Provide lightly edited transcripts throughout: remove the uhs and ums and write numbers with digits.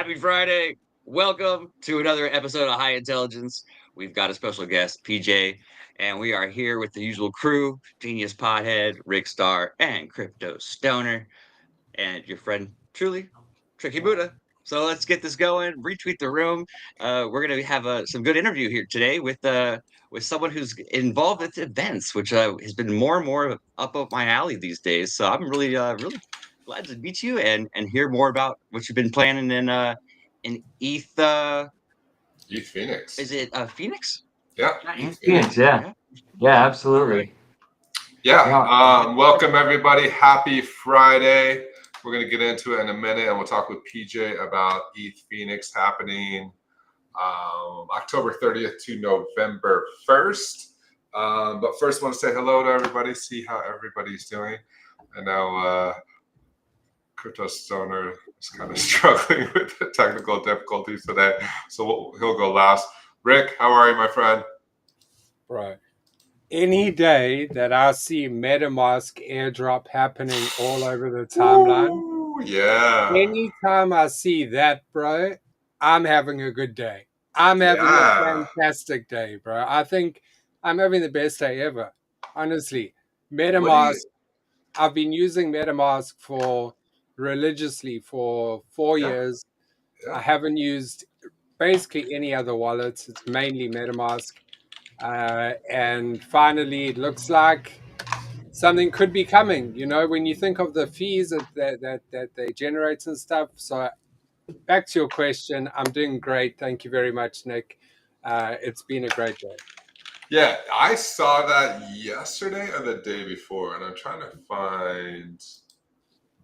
Happy Friday. Welcome to another episode of High Intelligence. We've got a special guest, PJ, and we are here with the usual crew, Genius Pothead, Rick Star, and Crypto Stoner, and your friend, truly, Tricky Buddha. So let's get this going. Retweet the room. We're going to have some good interview here today with someone who's involved with events, which has been more and more up my alley these days. So I'm really glad to meet you and hear more about what you've been planning in ETH. ETH Phoenix. Is it Phoenix? Yeah, ETH Phoenix. Yeah, absolutely. Welcome everybody. Happy Friday. We're going to get into it in a minute, and we'll talk with PJ about ETH Phoenix happening October 30th to November 1st. But first, I want to say hello to everybody, see how everybody's doing. I know Crypto Stoner is kind of struggling with the technical difficulties today, so he'll go last. Rick, how are you, my friend? Right. Any day that I see MetaMask airdrop happening all over the timeline, Ooh, yeah. Anytime I see that, bro, I'm having a good day. I'm having a fantastic day, bro. I think I'm having the best day ever. Honestly, MetaMask. I've been using MetaMask religiously for 4 years. Yeah. I haven't used basically any other wallets. It's mainly MetaMask. And finally, it looks like something could be coming. You know, when you think of the fees that they generate and stuff. So back to your question, I'm doing great. Thank you very much, Nick. It's been a great day. Yeah, I saw that yesterday or the day before, and I'm trying to find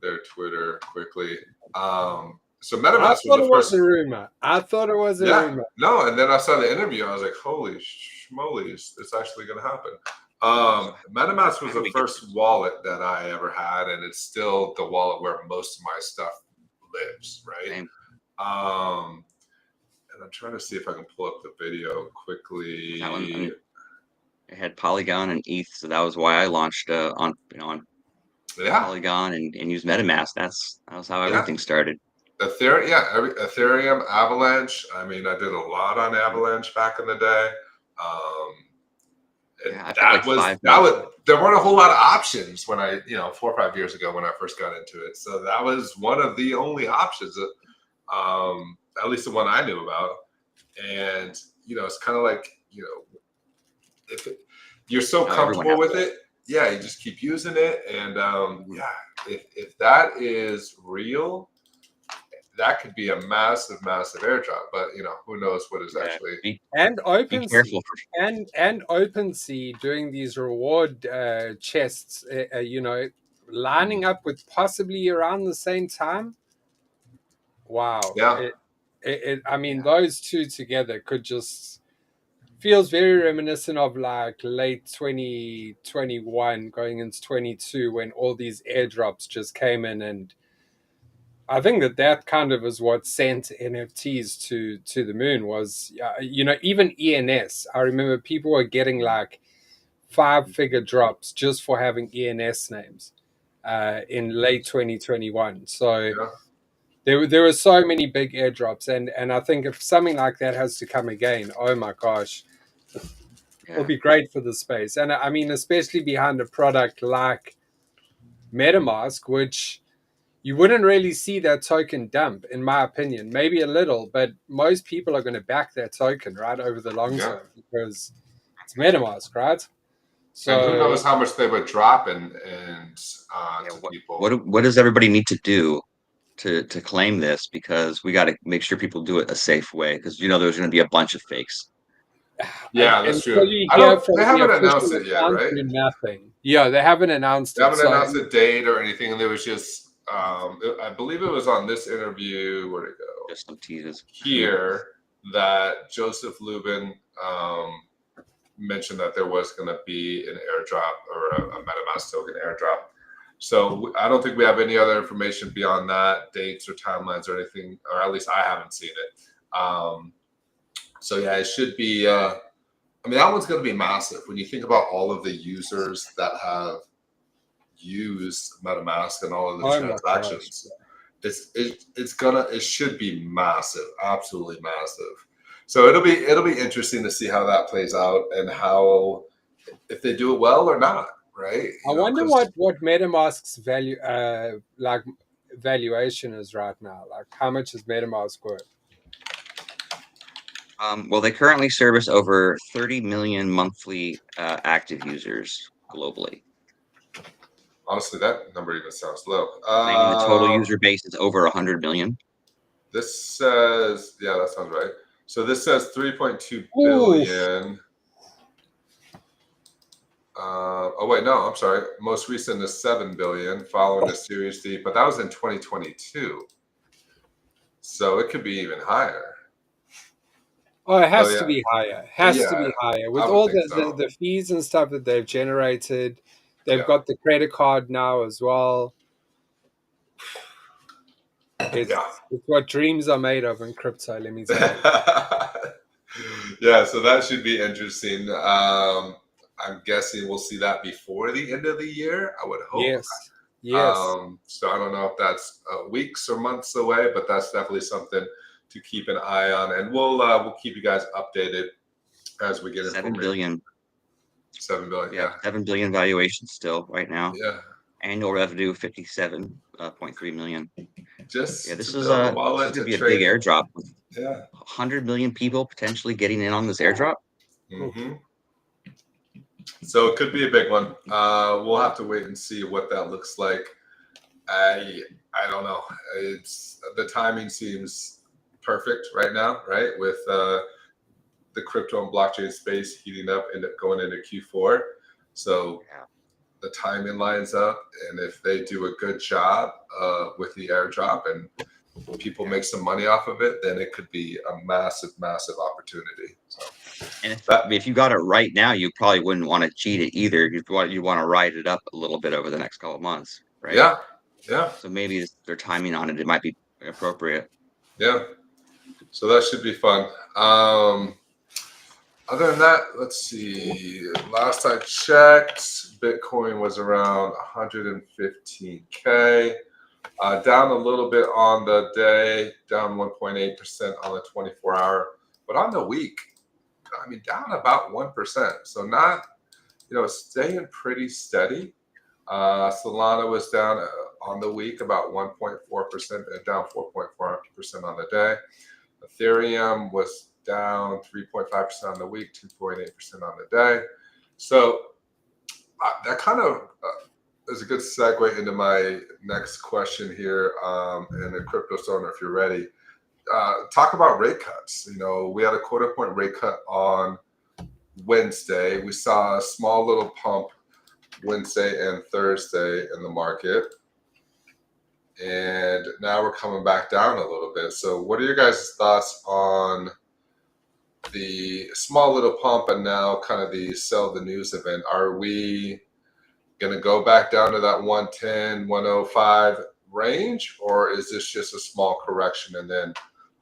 their Twitter quickly. So MetaMask was the first. A rumor. I thought it was a rumor. No, and then I saw the interview. I was like, "Holy schmolies, it's actually going to happen." MetaMask was the first wallet that I ever had, and it's still the wallet where most of my stuff lives, right? And I'm trying to see if I can pull up the video quickly. That one, it had Polygon and ETH, so that was why I launched on Polygon and used MetaMask. That was how everything started. Ethereum, Avalanche. I mean, I did a lot on Avalanche back in the day. There weren't a whole lot of options when 4 or 5 years ago when I first got into it. So that was one of the only options that, at least the one I knew about. And it's kind of like if you're so comfortable with it, you just keep using it. And if that is real, that could be a massive airdrop. But who knows what is actually. And OpenSea and OpenSea doing these reward chests, lining up with possibly around the same time. Wow. Yeah. Those two together could just feels very reminiscent of like late 2021 going into 22 when all these airdrops just came in, and I think that kind of is what sent NFTs to the moon was, even ENS. I remember people were getting like 5-figure drops just for having ENS names in late 2021. So there were so many big airdrops, and I think if something like that has to come again, oh my gosh, it'll be great for the space. And I mean, especially behind a product like MetaMask, which you wouldn't really see that token dump, in my opinion. Maybe a little, but most people are going to back that token right over the long term because it's MetaMask, right? So and who knows how much they would drop to people. What does everybody need to do to claim this? Because we got to make sure people do it a safe way, because there's going to be a bunch of fakes. Yeah, that's true. They haven't announced it yet, right? Nothing. Yeah, they haven't announced it. They haven't announced a date or anything, and there was just, I believe it was on this interview, where'd it go? Just some teases. Here, that Joseph Lubin mentioned that there was going to be an airdrop or a MetaMask token airdrop. So I don't think we have any other information beyond that, dates or timelines or anything, or at least I haven't seen it. So yeah, it should be. That one's going to be massive when you think about all of the users that have used MetaMask and all of the transactions. it should be massive, absolutely massive. So it'll be interesting to see how that plays out and how if they do it well or not, right? I wonder what MetaMask's valuation is right now. Like, how much is MetaMask worth? Well, they currently service over 30 million monthly active users globally. Honestly, that number even sounds low. Claiming the total user base is over 100 million. This says, yeah, that sounds right. So this says 3.2 Ooh. billion. Oh wait, no, I'm sorry. Most recent is 7 billion following the Series D, but that was in 2022. So it could be even higher. Oh, it has to be higher. Has to be Yeah, higher. With I would all think so. the fees and stuff that they've generated, they've got the credit card now as well. It's what dreams are made of in crypto, let me tell you. Yeah, so that should be interesting. I'm guessing we'll see that before the end of the year. I would hope. Yes. Yes. So I don't know if that's weeks or months away, but that's definitely something to keep an eye on, and we'll keep you guys updated as we get into 7 billion. 7 billion. Yeah. 7 billion valuation still right now. Yeah. Annual revenue 57.3 million. This is going to be a big airdrop. With 100 million people potentially getting in on this airdrop. Mm-hmm. So it could be a big one. We'll have to wait and see what that looks like. I don't know. It's the timing seems perfect right now, right? With the crypto and blockchain space heating up and going into Q4. So the timing lines up, and if they do a good job with the airdrop and people make some money off of it, then it could be a massive, massive opportunity. So, and if you got it right now, you probably wouldn't want to cheat it either. You want to ride it up a little bit over the next couple of months, right? Yeah, yeah. So maybe their timing on it might be appropriate. Yeah. So that should be fun. Other than that, let's see. Last I checked, Bitcoin was around 115K. Down a little bit on the day, down 1.8% on the 24-hour. But on the week, I mean, down about 1%. So not, staying pretty steady. Solana was down on the week about 1.4%, down 4.4% on the day. Ethereum was down 3.5% on the week, 2.8% on the day. So that kind of is a good segue into my next question here. And the Crypto Stoner, if you're ready, talk about rate cuts. We had a quarter point rate cut on Wednesday. We saw a small little pump Wednesday and Thursday in the market. And now we're coming back down a little bit. So what are your guys' thoughts on the small little pump and now kind of the sell the news event? Are we going to go back down to that 110, 105 range? Or is this just a small correction and then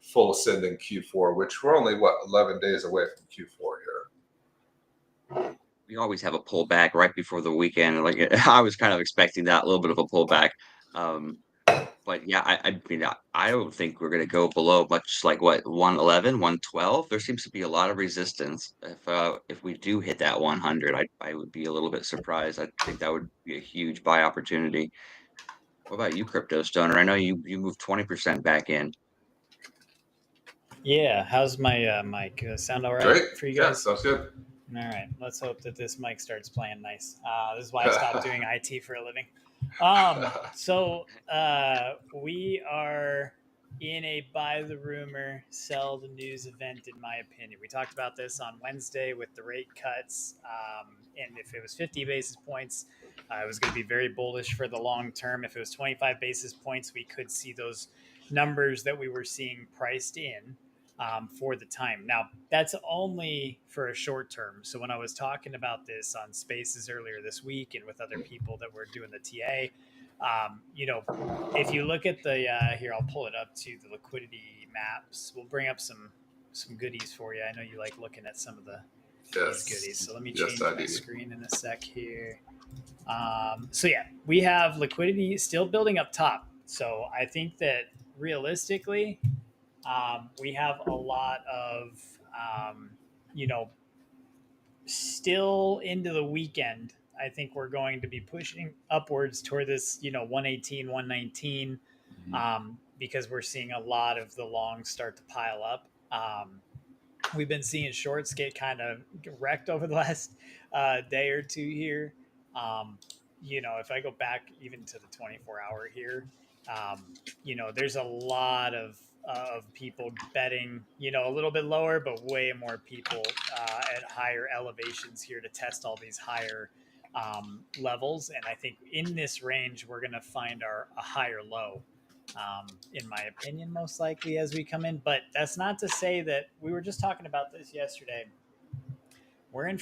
full send in Q4, which we're only, 11 days away from Q4 here? We always have a pullback right before the weekend. Like I was kind of expecting that, a little bit of a pullback. But yeah, I don't think we're going to go below much like 111, 112. There seems to be a lot of resistance. If we do hit that 100, I would be a little bit surprised. I think that would be a huge buy opportunity. What about you, Crypto Stoner? I know you moved 20% back in. Yeah, how's my mic? Sound all right Great for you guys? Yeah, sounds good. All right, let's hope that this mic starts playing nice. This is why I stopped doing IT for a living. So we are in a buy the rumor, sell the news event, in my opinion. We talked about this on Wednesday with the rate cuts. And if it was 50 basis points, it was going to be very bullish for the long term. If it was 25 basis points, we could see those numbers that we were seeing priced in for the time. Now, that's only for a short term. So when I was talking about this on Spaces earlier this week and with other people that were doing the TA, if you look at the here, I'll pull it up to the liquidity maps. We'll bring up some goodies for you. I know you like looking at some of these goodies. So let me change my screen in a sec here. So yeah, we have liquidity still building up top. So I think that realistically, we have a lot of, you know, still into the weekend. I think we're going to be pushing upwards toward this, 118, 119, because we're seeing a lot of the longs start to pile up. We've been seeing shorts get kind of wrecked over the last day or two here. Um, if I go back even to the 24-hour here, there's a lot of people betting, a little bit lower, but way more people at higher elevations here to test all these higher levels. And I think in this range, we're going to find a higher low, in my opinion, most likely as we come in. But that's not to say that we were just talking about this yesterday. We're in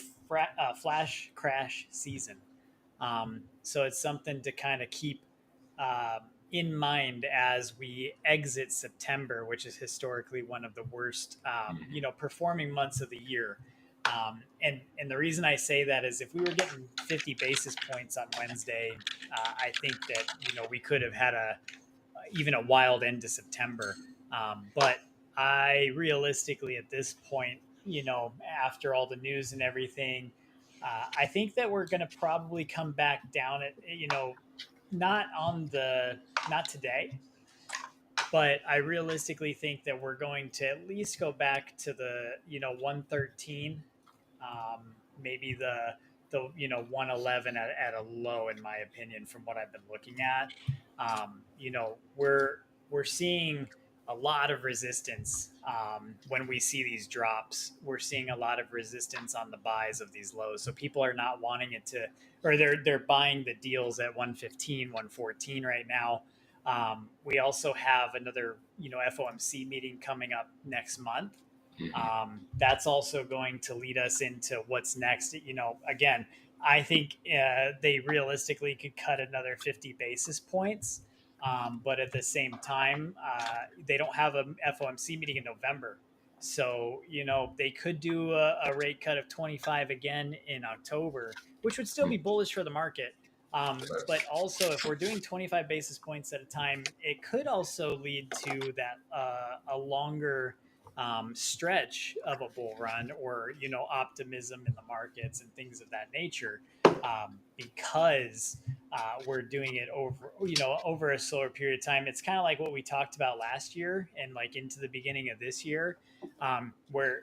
flash crash season. So it's something to kind of keep in mind as we exit September, which is historically one of the worst, performing months of the year. And the reason I say that is if we were getting 50 basis points on Wednesday, I think that, we could have had even a wild end to September. But I realistically at this point, after all the news and everything, I think that we're going to probably come back down at, not today, but I realistically think that we're going to at least go back to the, 113, maybe the 111 at a low, in my opinion, from what I've been looking at. We're seeing a lot of resistance when we see these drops. We're seeing a lot of resistance on the buys of these lows. So people are not wanting it to, or they're buying the deals at 115, 114 right now. We also have another, FOMC meeting coming up next month. That's also going to lead us into what's next. Again, I think they realistically could cut another 50 basis points. But at the same time, they don't have a FOMC meeting in November. So, they could do a rate cut of 25 again in October, which would still be bullish for the market. But also, if we're doing 25 basis points at a time, it could also lead to that a longer stretch of a bull run, or optimism in the markets and things of that nature, because we're doing it over a slower period of time. It's kind of like what we talked about last year and like into the beginning of this year, where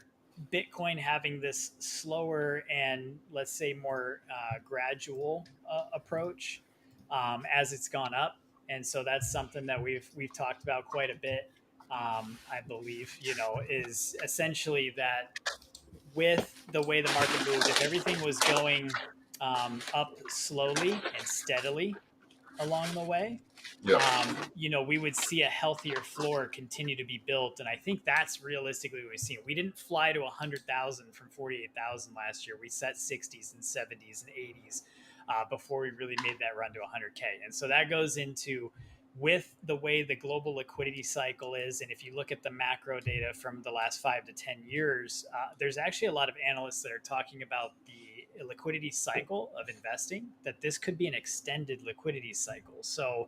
Bitcoin having this slower and, let's say, more gradual approach as it's gone up. And so that's something that we've talked about quite a bit. I believe, is essentially that with the way the market moved, if everything was going up slowly and steadily along the way, we would see a healthier floor continue to be built. And I think that's realistically what we've seen. We didn't fly to 100,000 from 48,000 last year. We set 60s and 70s and 80s before we really made that run to 100K. And so that goes into, with the way the global liquidity cycle is, and if you look at the macro data from the last 5 to 10 years, there's actually a lot of analysts that are talking about the liquidity cycle of investing, that this could be an extended liquidity cycle. So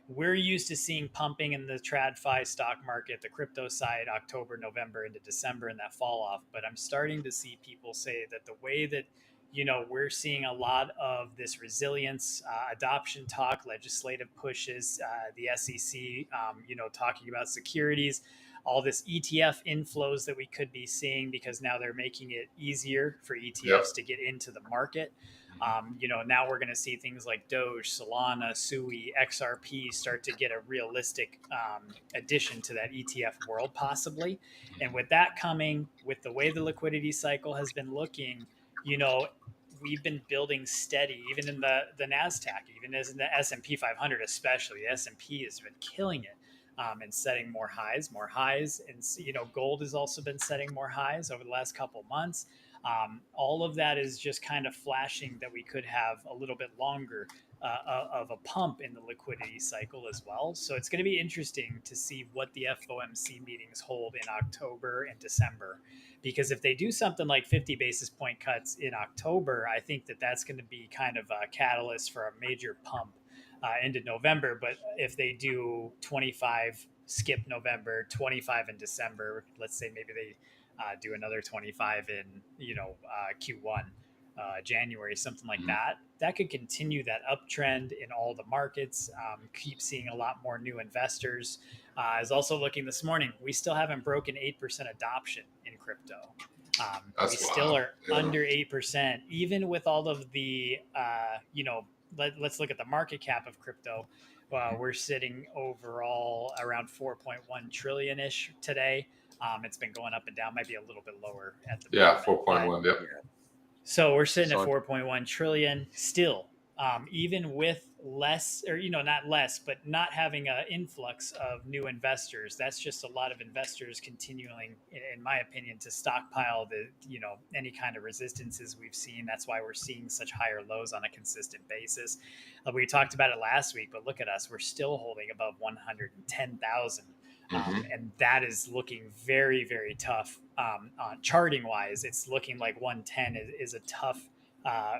we're used to seeing pumping in the TradFi stock market, the crypto side, October, November into December, and that fall off. But I'm starting to see people say that the way that, we're seeing a lot of this resilience, adoption talk, legislative pushes, the SEC, talking about securities, all this ETF inflows that we could be seeing, because now they're making it easier for ETFs to get into the market. Now we're going to see things like Doge, Solana, SUI, XRP start to get a realistic addition to that ETF world, possibly. And with that coming, with the way the liquidity cycle has been looking, we've been building steady, even in the NASDAQ, even as in the S&P 500, especially. The S&P has been killing it and setting more highs. And, gold has also been setting more highs over the last couple of months. All of that is just kind of flashing that we could have a little bit longer of a pump in the liquidity cycle as well. So it's going to be interesting to see what the FOMC meetings hold in October and December, because if they do something like 50 basis point cuts in October, I think that that's going to be kind of a catalyst for a major pump into November. But if they do 25, skip November, 25 in December, let's say maybe they do another 25 in, Q1, January, something like that. That could continue that uptrend in all the markets, keep seeing a lot more new investors. I was also looking this morning, we still haven't broken 8% adoption in crypto. We still are under 8%, even with all of the, let's look at the market cap of crypto. We're sitting overall around 4.1 trillion ish today. It's been going up and down, might be a little bit lower at the moment. 4.1. Yep. So we're sitting at 4.1 trillion still, even with less, or not less, but not having an influx of new investors. That's just a lot of investors continuing, in my opinion, to stockpile any kind of resistances we've seen. That's why we're seeing such higher lows on a consistent basis. We talked about it last week, but look at us. We're still holding above 110,000. And that is looking very, very tough. On charting wise, it's looking like 110 is a tough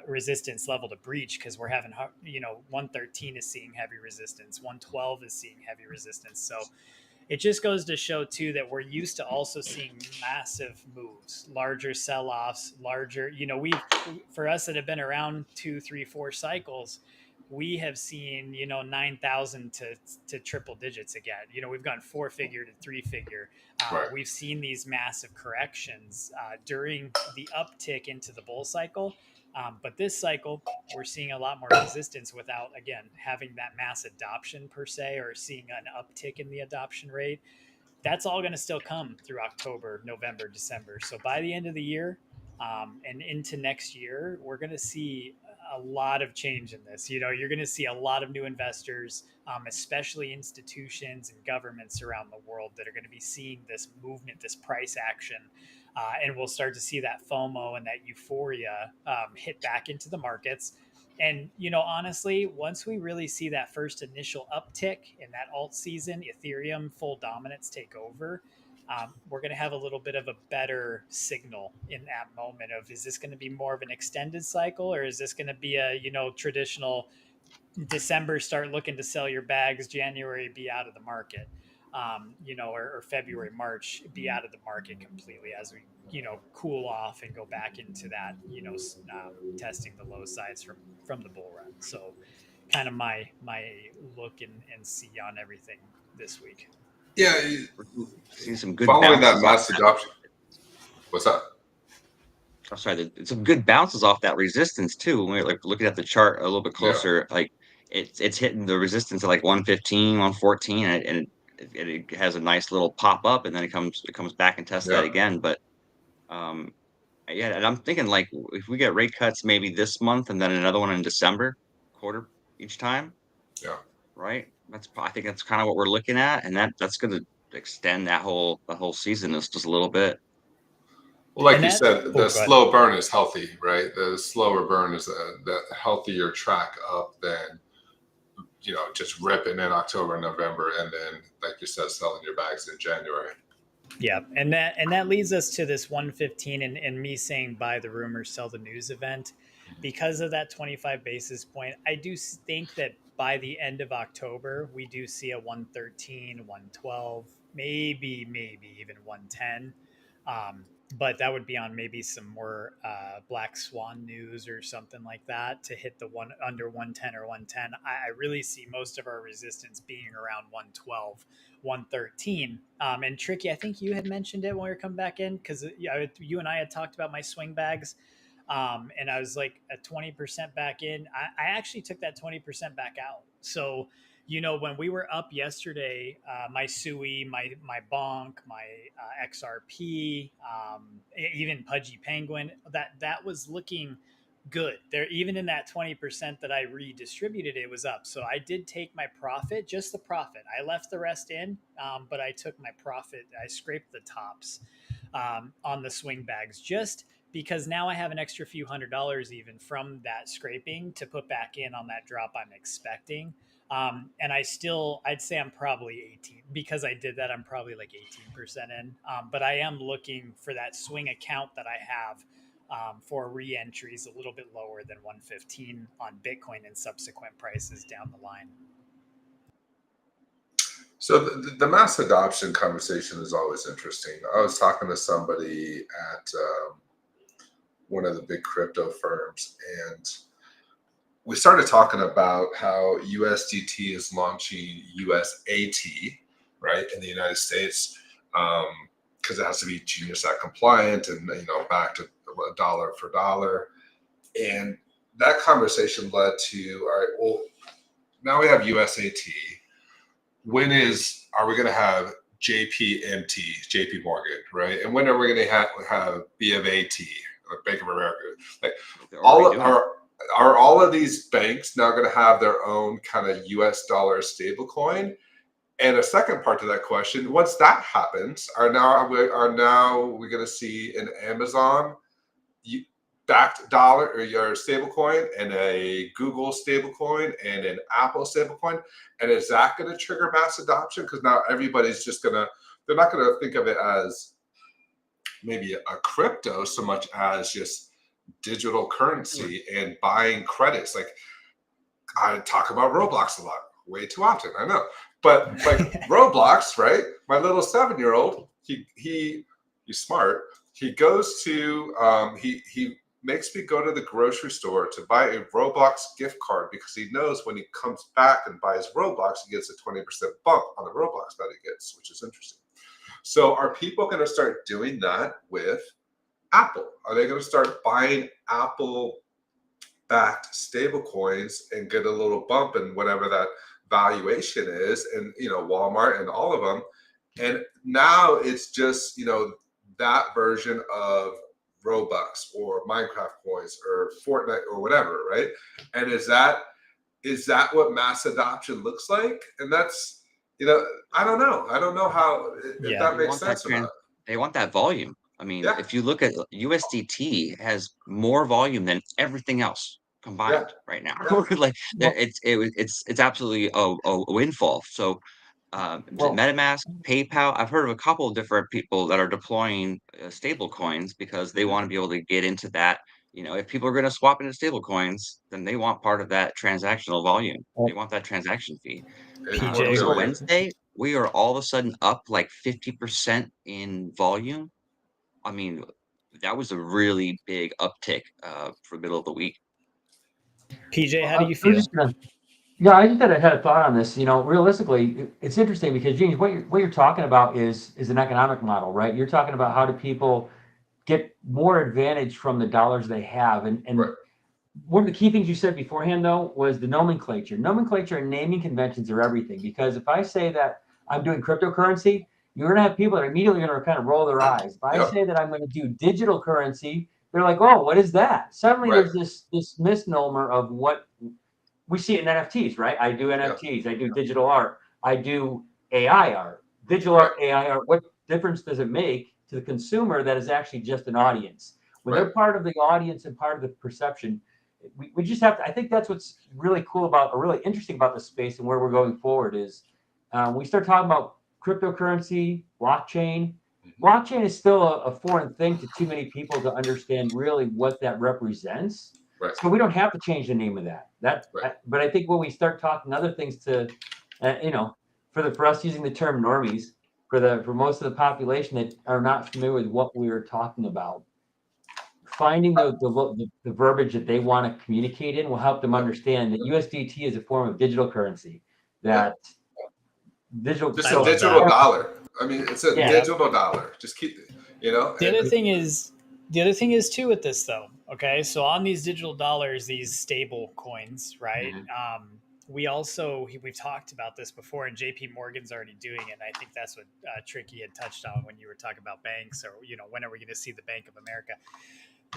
resistance level to breach, because we're having 113 is seeing heavy resistance, 112 is seeing heavy resistance. So it just goes to show too that we're used to also seeing massive moves, larger sell-offs, larger, for us that have been around 2, 3, 4 cycles, we have seen 9,000 to triple digits again. We've gone 4-figure to 3-figure. Right. We've seen these massive corrections during the uptick into the bull cycle. But this cycle, we're seeing a lot more resistance without, again, having that mass adoption per se, or seeing an uptick in the adoption rate. That's all going to still come through October, November, December. So by the end of the year and into next year, we're going to see a lot of change in this. You're going to see a lot of new investors, especially institutions and governments around the world, that are going to be seeing this movement, this price action. And we'll start to see that FOMO and that euphoria hit back into the markets. And, honestly, once we really see that first initial uptick in that alt season, Ethereum full dominance take over, we're going to have a little bit of a better signal in that moment of, is this going to be more of an extended cycle, or is this going to be a, traditional December, start looking to sell your bags, January, be out of the market, or February, March, be out of the market completely as we, cool off and go back into that, testing the low sides from the bull run. So kind of my look and see on everything this week. Yeah, Seeing some good following that bounces mass off adoption. What's that? I'm sorry, some good bounces off that resistance too. When we're looking at the chart a little bit closer, like it's hitting the resistance at like 115, 114, and it has a nice little pop up, and then it comes back and tests that again. But and I'm thinking, like, if we get rate cuts maybe this month and then another one in December, quarter each time. Yeah. Right. I think that's kind of what we're looking at, and that's going to extend the whole season just a little bit. Well, like you said, the slow burn is healthy, right? The slower burn is the healthier track up than, just ripping in October, November, and then, like you said, selling your bags in January. Yeah, and that leads us to this 115 and me saying buy the rumors, sell the news event. Because of that 25 basis point, I do think that by the end of October, we do see a 113, 112, maybe even 110. But that would be on maybe some more black swan news or something like that to hit the one under 110 or 110. I really see most of our resistance being around 112, 113. And Tricky, I think you had mentioned it when we were coming back in, because you and I had talked about my swing bags. And I was like at 20% back in. I actually took that 20% back out. So, when we were up yesterday, my SUI, my Bonk, my XRP, even Pudgy Penguin, that was looking good there. Even in that 20% that I redistributed, it was up. So I did take my profit, just the profit. I left the rest in, but I took my profit. I scraped the tops on the swing bags, just because now I have an extra few $100s even from that scraping to put back in on that drop I'm expecting. And I'd say I'm probably 18 because I did that. I'm probably like 18% in. But I am looking for that swing account that I have for re-entries a little bit lower than 115 on Bitcoin and subsequent prices down the line. So the mass adoption conversation is always interesting. I was talking to somebody at one of the big crypto firms, and we started talking about how USDT is launching USAT, right, in the United States, because it has to be Genius Act compliant and back to dollar for dollar. And that conversation led to, all right, well, now we have USAT. When are we going to have JPMT, JP Morgan, right? And when are we going to have B of AT, like Bank of America? Like are all of these banks now going to have their own kind of US dollar stablecoin? And a second part to that question, once that happens, are we going to see an Amazon backed dollar or your stablecoin and a Google stablecoin and an Apple stablecoin? And is that going to trigger mass adoption? Because now everybody's they're not going to think of it as maybe a crypto so much as just digital currency and buying credits. Like, I talk about Roblox a lot, way too often, I know. But like Roblox, right? My little 7-year-old, he's smart. He goes to he makes me go to the grocery store to buy a Roblox gift card because he knows when he comes back and buys Roblox, he gets a 20% bump on the Roblox that he gets, which is interesting. So are people going to start doing that with Apple? Are they going to start buying Apple-backed stable coins and get a little bump in whatever that valuation is? And, Walmart and all of them. And now it's just, that version of Robux or Minecraft coins or Fortnite or whatever, right? And is that what mass adoption looks like? And that's, I don't know. I don't know how if that makes sense or not. They want that volume. I mean, Yeah. if you look at USDT, has more volume than everything else combined right now. Like it's absolutely a windfall. So MetaMask, PayPal, I've heard of a couple of different people that are deploying stable coins because they want to be able to get into that. If people are going to swap into stable coins, then they want part of that transactional volume. They want that transaction fee. PJ. Wednesday, we are all of a sudden up like 50% in volume. I mean, that was a really big uptick for the middle of the week. PJ, how do you feel? I just had a thought on this. Realistically, it's interesting because Genius, what you're talking about is an economic model, right? You're talking about how do people get more advantage from the dollars they have, and Right. One of the key things you said beforehand, though, was the nomenclature. Nomenclature and naming conventions are everything. Because if I say that I'm doing cryptocurrency, you're going to have people that are immediately going to kind of roll their eyes. If I say that I'm going to do digital currency, they're like, "Oh, what is that?" Suddenly, there's this misnomer of what we see it in NFTs, right? I do NFTs. I do digital art. I do AI art. Digital art, AI art. What difference does it make to the consumer that is actually just an audience? When they're part of the audience and part of the perception, we just have to, I think that's what's really cool about, or really interesting about the space and where we're going forward is we start talking about cryptocurrency, blockchain. Blockchain is still a foreign thing to too many people to understand really what that represents. Right. So we don't have to change the name of that. But I think when we start talking other things to, for us using the term normies, for most of the population that are not familiar with what we are talking about, finding the verbiage that they want to communicate in will help them understand that USDT is a form of digital currency. Digital dollar. I mean, it's a digital dollar. Just keep it. The other thing is too with this though. Okay, so on these digital dollars, these stable coins, right? We've talked about this before, and JP Morgan's already doing it. And I think that's what Tricky had touched on when you were talking about banks, or when are we going to see the Bank of America?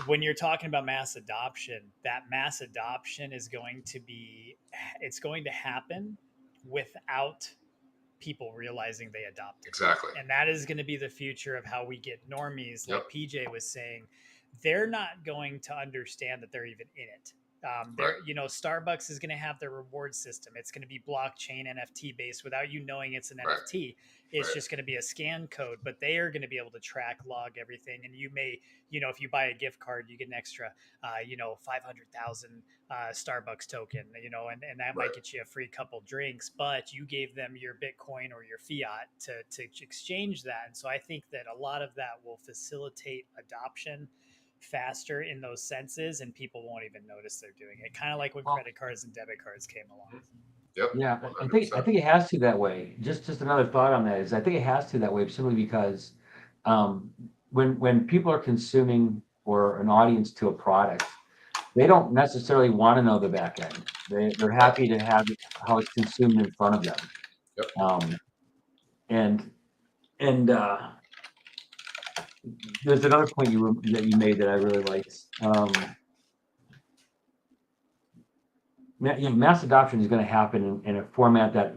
When you're talking about mass adoption, that mass adoption is going to happen without people realizing they adopted. Exactly. And that is going to be the future of how we get normies. Like PJ was saying, they're not going to understand that they're even in it. Starbucks is going to have their reward system. It's going to be blockchain NFT based without you knowing it's an NFT. It's Right. just going to be a scan code, but they are going to be able to track, log everything. And you may, if you buy a gift card, you get an extra, 500,000 Starbucks token, and that Right. might get you a free couple drinks, but you gave them your Bitcoin or your fiat to exchange that. And so I think that a lot of that will facilitate adoption faster in those senses, and people won't even notice they're doing it. Kind of like when credit cards and debit cards came along. Yep. Yeah, I 100%. think it has to that way. Just another thought on that is I think it has to that way simply because when people are consuming or an audience to a product, they don't necessarily want to know the back end. They're happy to have how it's consumed in front of them. Yep. And there's another point that you made that I really liked. Mass adoption is going to happen in a format that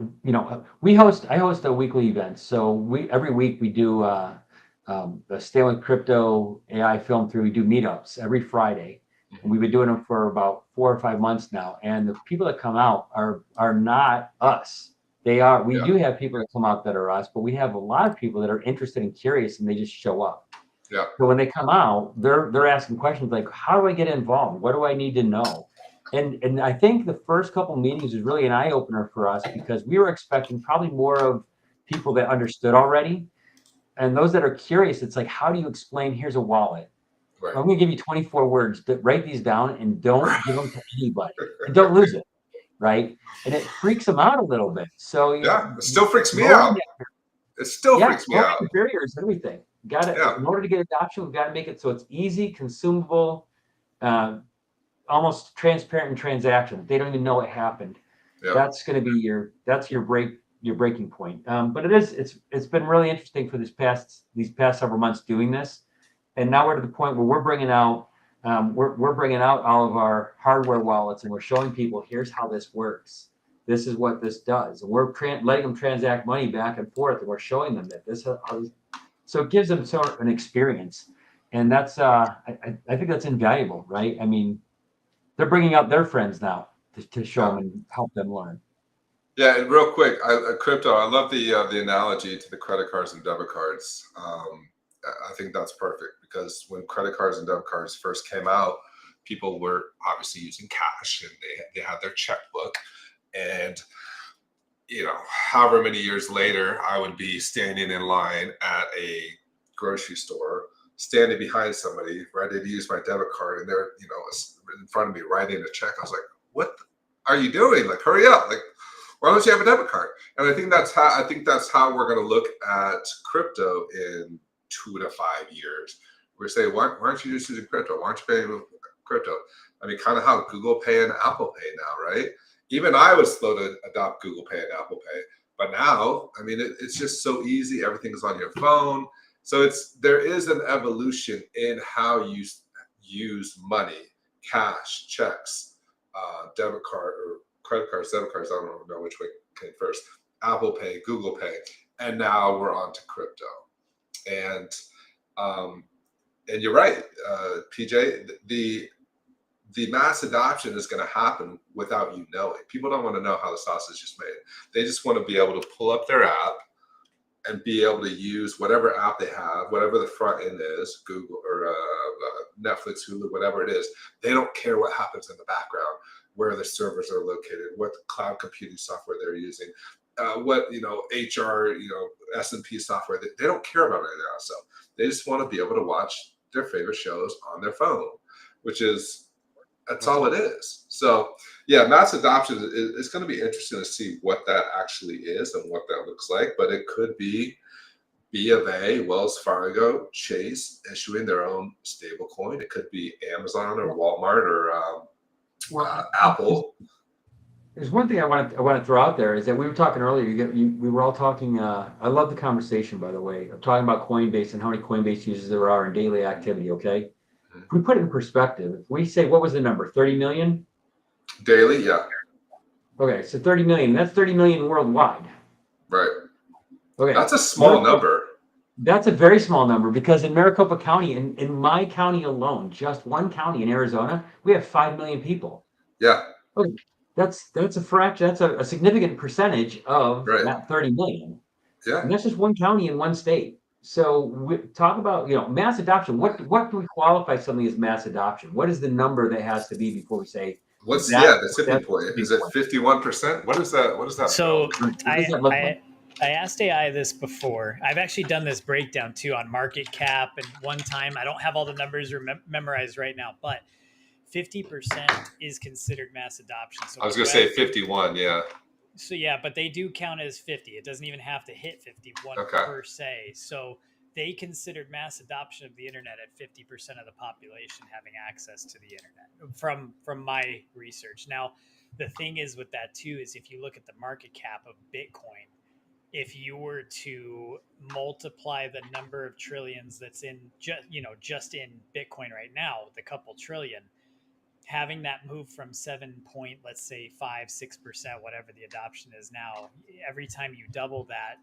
I host a weekly event. So every week we do the Stay with Crypto AI film through. We do meetups every Friday, and we've been doing them for about 4 or 5 months now. And the people that come out are not us. They are. We do have people that come out that are us, but we have a lot of people that are interested and curious, and they just show up. Yeah. So when they come out, they're asking questions like, "How do I get involved? What do I need to know?" And I think the first couple meetings was really an eye opener for us because we were expecting probably more of people that understood already, and those that are curious. It's like, how do you explain? Here's a wallet. Right. I'm going to give you 24 words. Write these down and don't give them to anybody. And don't lose it, right? And it freaks them out a little bit. So it still freaks me out. It still freaks me out. The barriers, everything. Got it. In order to get adoption, we've got to make it so it's easy, consumable, almost transparent in transaction. They don't even know it happened. Yep. That's going to be your breaking point. But it's been really interesting for these past several months doing this, and now we're to the point where we're bringing out all of our hardware wallets, and we're showing people here's how this works. This is what this does, and we're letting them transact money back and forth, and we're showing them that so it gives them sort of an experience, and that's I think that's invaluable, right? I mean, they're bringing out their friends now to show them and help them learn. Yeah, and real quick, crypto. I love the analogy to the credit cards and debit cards. I think that's perfect because when credit cards and debit cards first came out, people were obviously using cash and they had their checkbook, and however many years later, I would be standing in line at a grocery store, standing behind somebody ready to use my debit card, and they're in front of me writing a check. I was like, what are you doing? Like, hurry up. Like, why don't you have a debit card? And I think that's how we're going to look at crypto in 2 to 5 years. We're saying, why aren't you just using crypto? Why aren't you paying with crypto? I mean, kind of how Google Pay and Apple Pay now, right? Even I was slow to adopt Google Pay and Apple Pay, but now, I mean, it's just so easy. Everything is on your phone. So there is an evolution in how you use money, cash, checks, debit card or credit cards, debit cards. I don't know which way came first. Apple Pay, Google Pay, and now we're on to crypto. And you're right, PJ. The mass adoption is going to happen without you knowing. People don't want to know how the sausage is made. They just want to be able to pull up their app and be able to use whatever app they have, whatever the front end is, Google or Netflix, Hulu, whatever it is. They don't care what happens in the background, where the servers are located, what cloud computing software they're using, what HR, S&P software. They don't care about any of that stuff. They just want to be able to watch their favorite shows on their phone, that's all it is. So yeah, mass adoption is going to be interesting to see what that actually is and what that looks like. But it could be B of A, Wells Fargo, Chase issuing their own stable coin. It could be Amazon or Walmart or Apple. There's one thing I want to throw out there is that we were talking earlier. We were all talking. I love the conversation, by the way, of talking about Coinbase and how many Coinbase users there are in daily activity. Okay. If we put it in perspective, if we say, what was the number? 30 million? Daily, yeah. Okay, so 30 million. That's 30 million worldwide. Right. Okay. That's a small number. That's a very small number because in Maricopa County, in my county alone, just one county in Arizona, we have 5 million people. Yeah. Okay. That's a fraction. That's a significant percentage of that 30 million. Yeah. And that's just one county in one state. So we talk about, mass adoption. What do we qualify something as mass adoption? What is the number that has to be before we say What's that- the tipping that's point? the Is it point? 51%? What is that? What is that? So What does that look like? I asked AI this before. I've actually done this breakdown too on market cap, and one time I don't have all the numbers memorized right now, but 50% is considered mass adoption. So I was going to say 51. Yeah. So yeah, but they do count as 50. It doesn't even have to hit 51 Okay. per se. So they considered mass adoption of the internet at 50% of the population having access to the internet from my research. Now, the thing is with that too is if you look at the market cap of Bitcoin, if you were to multiply the number of trillions that's in just in Bitcoin right now, the couple trillion, having that move from 7 let's say 5-6%, whatever the adoption is now, every time you double that,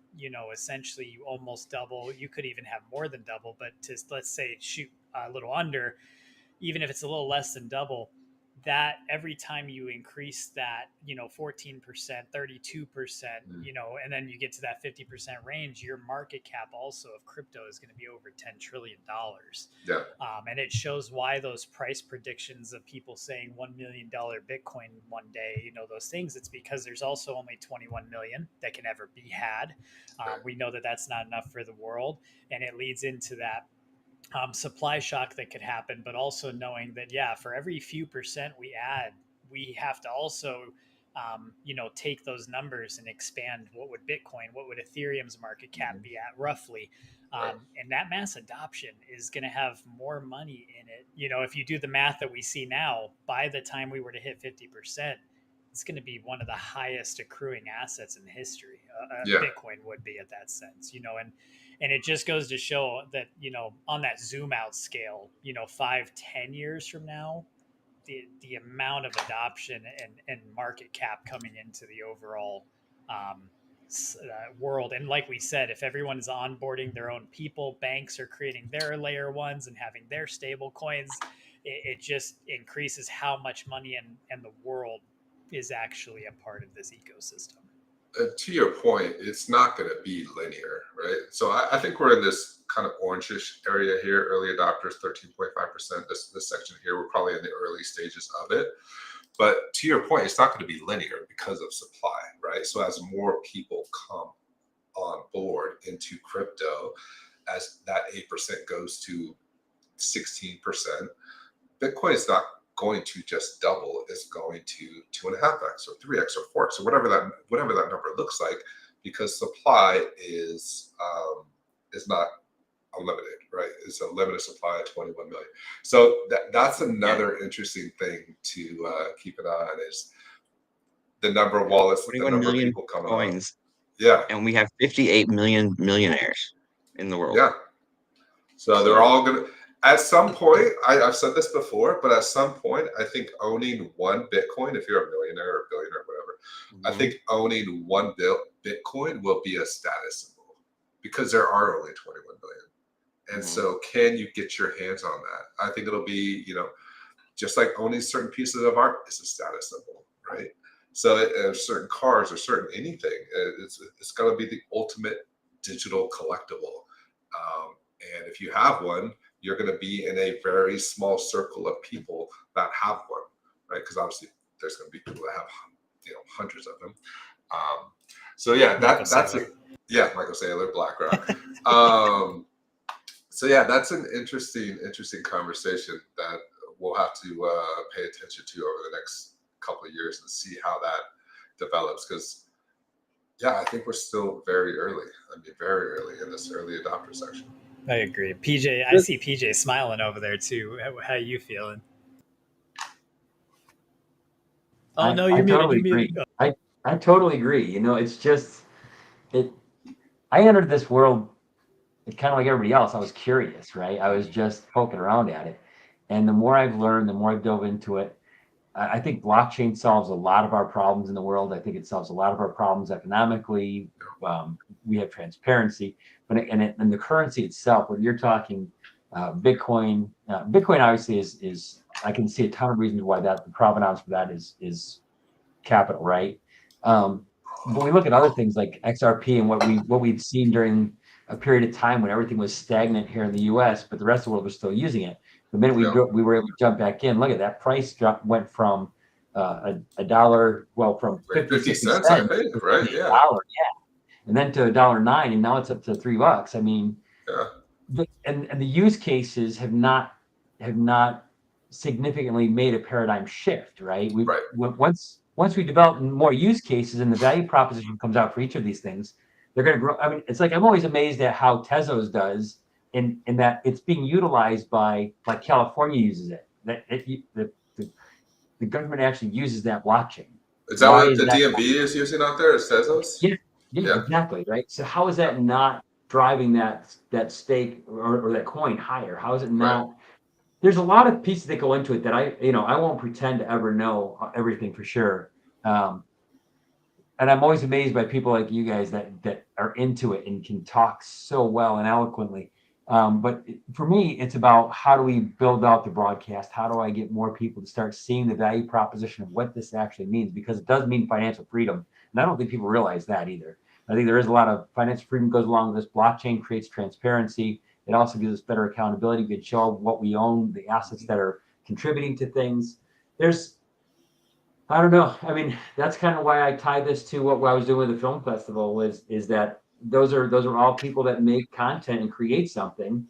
essentially you almost double. You could even have more than double, but let's say shoot a little under, even if it's a little less than double, that every time you increase that, 14%, 32%, and then you get to that 50% range, your market cap also of crypto is going to be over $10 trillion. Yeah. And it shows why those price predictions of people saying $1 million Bitcoin one day, those things, it's because there's also only 21 million that can ever be had. We know that that's not enough for the world. And it leads into that supply shock that could happen, but also knowing that, for every few percent we add, we have to also, take those numbers and expand what would Ethereum's market cap be at roughly. And that mass adoption is going to have more money in it. If you do the math that we see now, by the time we were to hit 50%, it's going to be one of the highest accruing assets in history. Bitcoin would be at that sense, and it just goes to show that, on that zoom out scale, 5-10 years from now, the amount of adoption and market cap coming into the overall world. And like we said, if everyone is onboarding their own people, banks are creating their layer ones and having their stable coins, it just increases how much money and the world is actually a part of this ecosystem. To your point, it's not going to be linear, right? So I think we're in this kind of orangish area here, early adopters, 13.5%. This section here, we're probably in the early stages of it. But to your point, it's not going to be linear because of supply, right? So as more people come on board into crypto, as that 8% goes to 16%, Bitcoin is not going to just double. Is going to 2.5x or 3x or 4x or whatever that number looks like, because supply is not unlimited, right? It's a limited supply of 21 million. So that's another interesting thing to keep an eye on, is the number of wallets, the 21 number of million people coming coins. on. Yeah, and we have 58 million millionaires in the world. yeah. So they're all gonna. At some point, I've said this before, but at some point, I think owning one Bitcoin, if you're a millionaire or a billionaire or whatever, I think owning one Bitcoin will be a status symbol, because there are only 21 million. And so can you get your hands on that? I think it'll be, just like owning certain pieces of art is a status symbol, right? So certain cars or certain anything, it's going to be the ultimate digital collectible. And if you have one, you're going to be in a very small circle of people that have one, right? Because obviously there's going to be people that have, hundreds of them. So yeah, that's Michael Saylor, BlackRock. So yeah, that's an interesting conversation that we'll have to pay attention to over the next couple of years and see how that develops. Because I think we're still very early. Very early in this early adopter section. I agree. PJ, I see PJ smiling over there too. How are you feeling? Oh, no, you're totally muted. Agree. I totally agree. It's just I entered this world kind of like everybody else. I was curious, right? I was just poking around at it. And the more I've learned, the more I've dove into it, I think blockchain solves a lot of our problems in the world. I think it solves a lot of our problems economically. We have transparency, but and the currency itself, when you're talking Bitcoin, Bitcoin obviously is I can see a ton of reasons why the provenance for that is capital, right? when we look at other things like XRP and what we'd seen during a period of time when everything was stagnant here in the U.S., but the rest of the world was still using it. The minute we were able to jump back in, look at that price drop went from a dollar, well, from 50 cents, I think, right? Yeah. And then to $1.09, and now it's up to $3. I mean, and the use cases have not significantly made a paradigm shift, right? Once we develop more use cases and the value proposition comes out for each of these things, they're going to grow. I mean, it's like I'm always amazed at how Tezos does in that it's being utilized by, like, California uses it. That the government actually uses that blockchain. Is that what the DMV is using out there? Is Tezos? Yeah, exactly, right? So how is that not driving that stake or that coin higher? How is it not? Right. There's a lot of pieces that go into it that I won't pretend to ever know everything for sure. And I'm always amazed by people like you guys that are into it and can talk so well and eloquently. But for me, it's about how do we build out the broadcast? How do I get more people to start seeing the value proposition of what this actually means? Because it does mean financial freedom. And I don't think people realize that either. I think there is a lot of financial freedom goes along with this. Blockchain creates transparency. It also gives us better accountability. We can show what we own, the assets that are contributing to things. I don't know. I mean, that's kind of why I tie this to what I was doing with the film festival is that those are all people that make content and create something,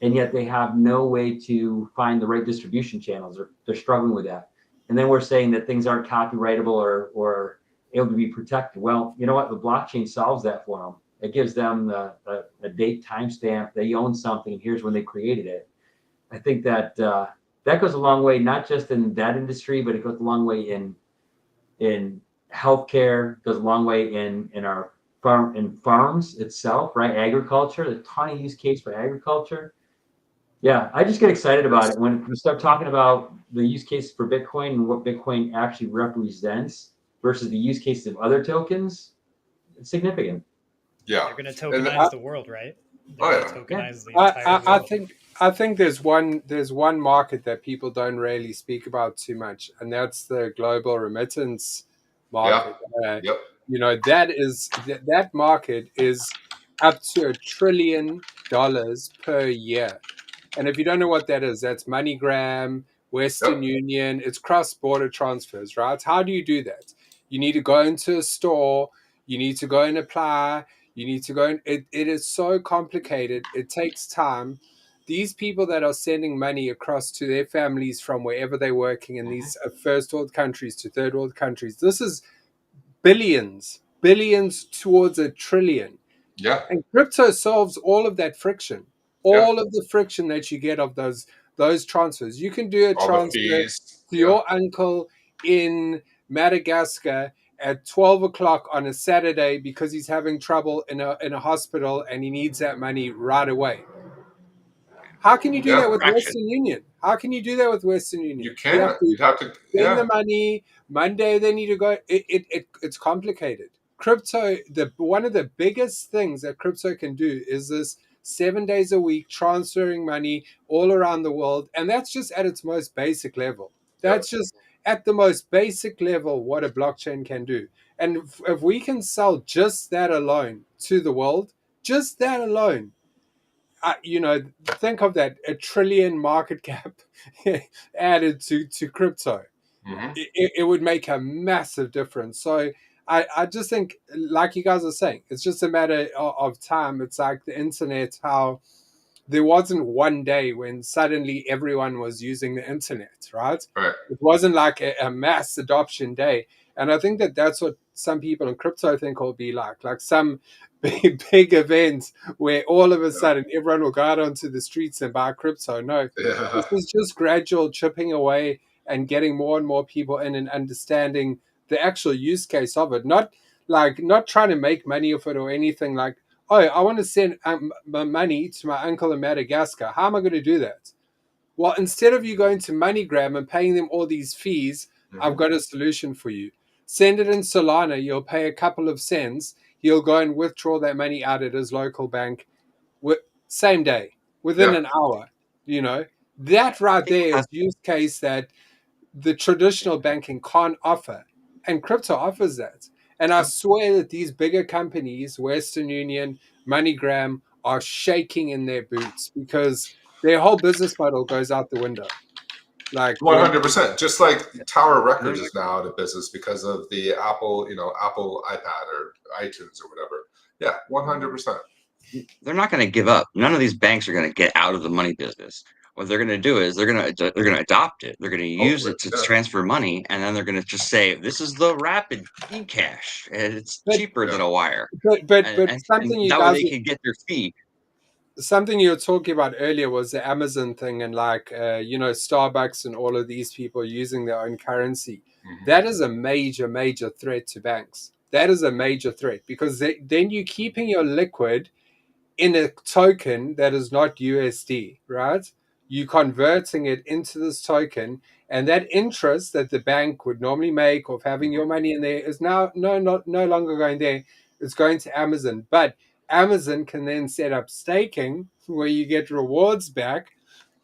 and yet they have no way to find the right distribution channels, or they're struggling with that. And then we're saying that things aren't copyrightable or able to be protected. Well, you know what? The blockchain solves that for them. It gives them a date timestamp. They own something, and here's when they created it. I think that that goes a long way, not just in that industry, but it goes a long way in healthcare. Goes a long way in our farms itself, right? Agriculture. There's a ton of use case for agriculture. Yeah, I just get excited about it when we start talking about the use case for Bitcoin and what Bitcoin actually represents versus the use cases of other tokens. It's significant. Yeah, they're going to tokenize the world, right? They're going to tokenize the entire world. I think there's one market that people don't really speak about too much, and that's the global remittance market. You know, that market is up to $1 trillion per year. And if you don't know what that is, that's MoneyGram, Western Union. It's cross-border transfers, right? How do you do that? You need to go into a store. You need to go and apply. You need to go in. It is so complicated. It takes time. These people that are sending money across to their families from wherever they're working in these first world countries to third world countries, this is billions towards $1 trillion. Yeah. And crypto solves all of that friction, all of the friction that you get of those transfers. You can do a transfer to your uncle in Madagascar at 12 o'clock on a Saturday because he's having trouble in a hospital and he needs that money right away. How can you do that with Western Union? How can you do that with Western Union? You can't. You'd have to send the money Monday. They need to go. It's complicated. Crypto. One of the biggest things that crypto can do is this 7 days a week transferring money all around the world, and that's just at its most basic level. That's just at the most basic level what a blockchain can do. And if we can sell just that alone to the world, just that alone. Think of that, $1 trillion market cap added to crypto. It would make a massive difference. So I just think, like you guys are saying, it's just a matter of time. It's like the internet, how there wasn't one day when suddenly everyone was using the internet, right? It wasn't like a mass adoption day. And I think that's what some people in crypto think will be like some big event where all of a sudden everyone will go out onto the streets and buy crypto. No, this is just gradual chipping away and getting more and more people in and understanding the actual use case of it. Not trying to make money off it or anything like, oh, I want to send my money to my uncle in Madagascar. How am I going to do that? Well, instead of you going to MoneyGram and paying them all these fees, I've got a solution for you. Send it in Solana. You'll pay a couple of cents. He'll go and withdraw that money out at his local bank same day, within an hour. You know, that right there is use case that the traditional banking can't offer. And crypto offers that. And I swear that these bigger companies, Western Union, MoneyGram, are shaking in their boots because their whole business model goes out the window. Like 100%. Just like Tower Records They're is now out of business because of the Apple, Apple iPad or iTunes or whatever. Yeah, 100%. not going to give up. None of these banks are going to get out of the money business. What they're going to do is they're going to adopt it. They're going to use Hopefully, it to yeah. transfer money, and then they're going to just say, "This is the rapid e-cash, and it's But- cheaper than a wire." but And something you that way guys they can get their fee. something you were talking about earlier was the Amazon thing, and like Starbucks and all of these people using their own currency. Mhm. That is a major threat to banks. That is a major threat because then you're keeping your liquid in a token that is not USD, right? You converting it into this token, and that interest that the bank would normally make of having your money in there is now no longer going there. It's going to Amazon, but Amazon can then set up staking where you get rewards back,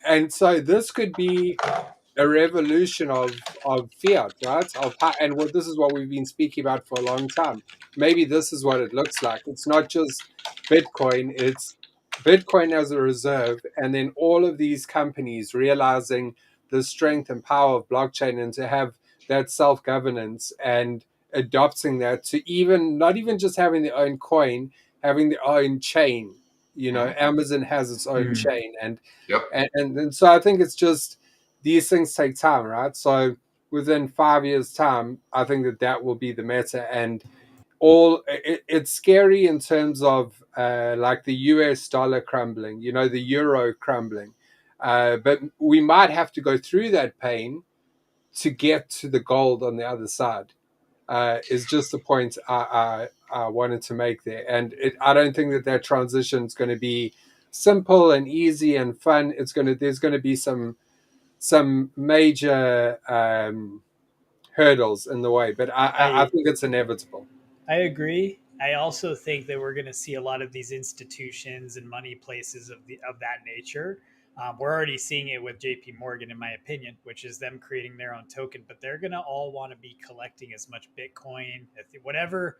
and so this could be a revolution of fiat, right? And what this is what we've been speaking about for a long time. Maybe this is what it looks like. It's not just Bitcoin; it's Bitcoin as a reserve, and then all of these companies realizing the strength and power of blockchain and to have that self governance and adopting that to even not even just having their own coin, having their own chain. Amazon has its own chain, Yep. and so I think it's just these things take time, right? So within 5 years' time, I think that will be the meta, and it's scary in terms of like the US dollar crumbling, the euro crumbling, but we might have to go through that pain to get to the gold on the other side. Is just the point I wanted to make there, and I don't think that transition is going to be simple and easy and fun. There's going to be some major hurdles in the way, but I think it's inevitable. I agree. I also think that we're going to see a lot of these institutions and money places of that nature. We're already seeing it with J.P. Morgan, in my opinion, which is them creating their own token. But they're going to all want to be collecting as much Bitcoin, whatever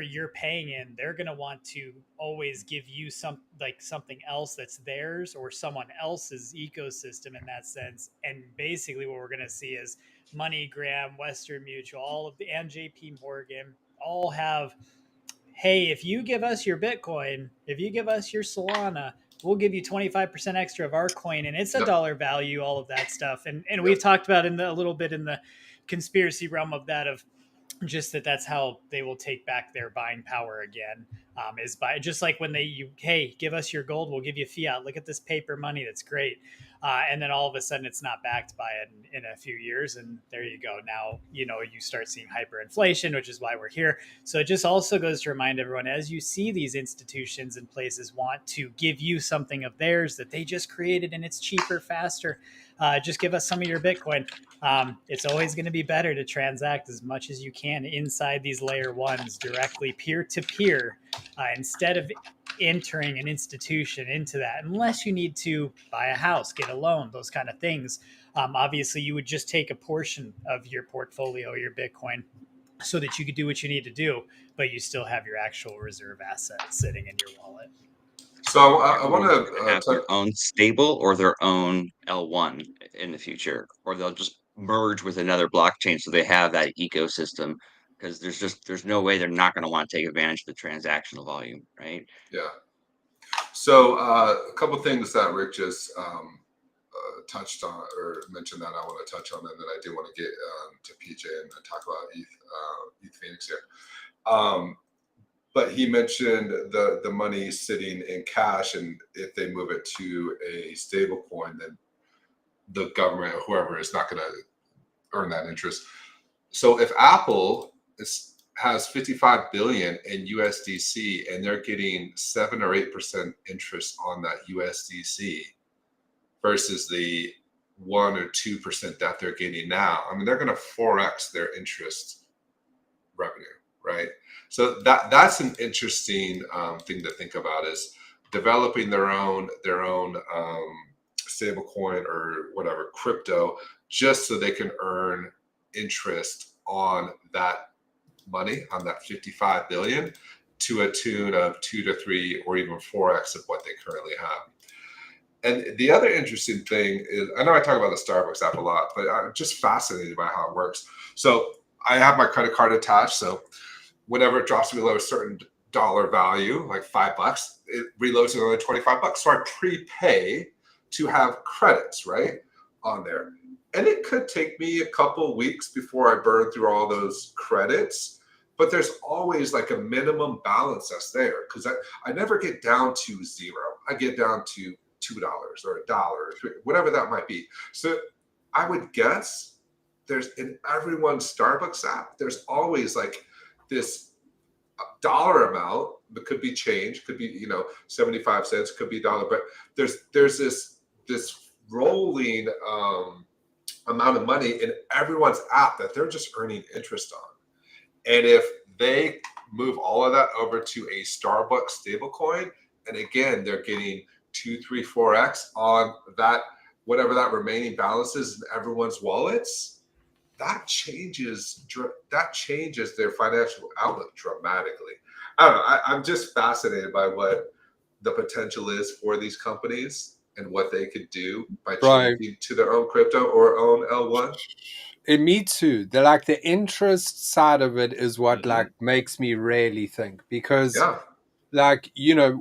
you're paying in. They're going to want to always give you something else that's theirs or someone else's ecosystem in that sense. And basically, what we're going to see is MoneyGram, Western Mutual, and J.P. Morgan all have, hey, if you give us your Bitcoin, if you give us your Solana, we'll give you 25% extra of our coin, and it's a dollar value, all of that stuff. And we've talked about a little bit in the conspiracy realm of that, of just that's how they will take back their buying power again, is by just like when hey, give us your gold, we'll give you fiat. Look at this paper money. That's great. And then all of a sudden it's not backed by it in a few years. And there you go. Now, you start seeing hyperinflation, which is why we're here. So it just also goes to remind everyone, as you see these institutions and places want to give you something of theirs that they just created and it's cheaper, faster, just give us some of your Bitcoin. It's always going to be better to transact as much as you can inside these layer ones directly peer to peer, instead of entering an institution into that, unless you need to buy a house, get a loan, those kind of things. Obviously, you would just take a portion of your portfolio, your Bitcoin, so that you could do what you need to do, but you still have your actual reserve asset sitting in your wallet. So I want to have their own stable or their own L1 in the future, or they'll just merge with another blockchain so they have that ecosystem, because there's no way they're not going to want to take advantage of the transactional volume, right? Yeah. So a couple things that Rick just touched on or mentioned that I want to touch on, and then I do want to get to PJ and talk about ETH Phoenix here. But he mentioned the money sitting in cash, and if they move it to a stable coin, then the government or whoever is not going to earn that interest. So if Apple has 55 billion in USDC and they're getting 7 or 8% interest on that USDC versus the 1 or 2% that they're getting now, I mean, they're going to 4x their interest revenue, right? So that's an interesting thing to think about, is developing their own stable coin or whatever crypto, just so they can earn interest on that money on that 55 billion to a tune of 2 to 3 or even 4x of what they currently have. And the other interesting thing is, I know I talk about the Starbucks app a lot, but I'm just fascinated by how it works. So I have my credit card attached. So whenever it drops below a certain dollar value, like $5, it reloads another $25. So I prepay to have credits, right, on there. And it could take me a couple weeks before I burn through all those credits. But there's always like a minimum balance that's there, because I never get down to zero. I get down to $2 or $1 or $3, whatever that might be. So I would guess there's in everyone's Starbucks app, there's always like this dollar amount that could be changed, could be 75 cents, could be $1, but there's this rolling amount of money in everyone's app that they're just earning interest on. And if they move all of that over to a Starbucks stablecoin, and again, they're getting 2, 3, 4x on that, whatever that remaining balance is in everyone's wallets, that changes their financial outlook dramatically. I don't know. I'm just fascinated by what the potential is for these companies and what they could do by changing to their own crypto or own L1. And me too. The interest side of it is what makes me really think, because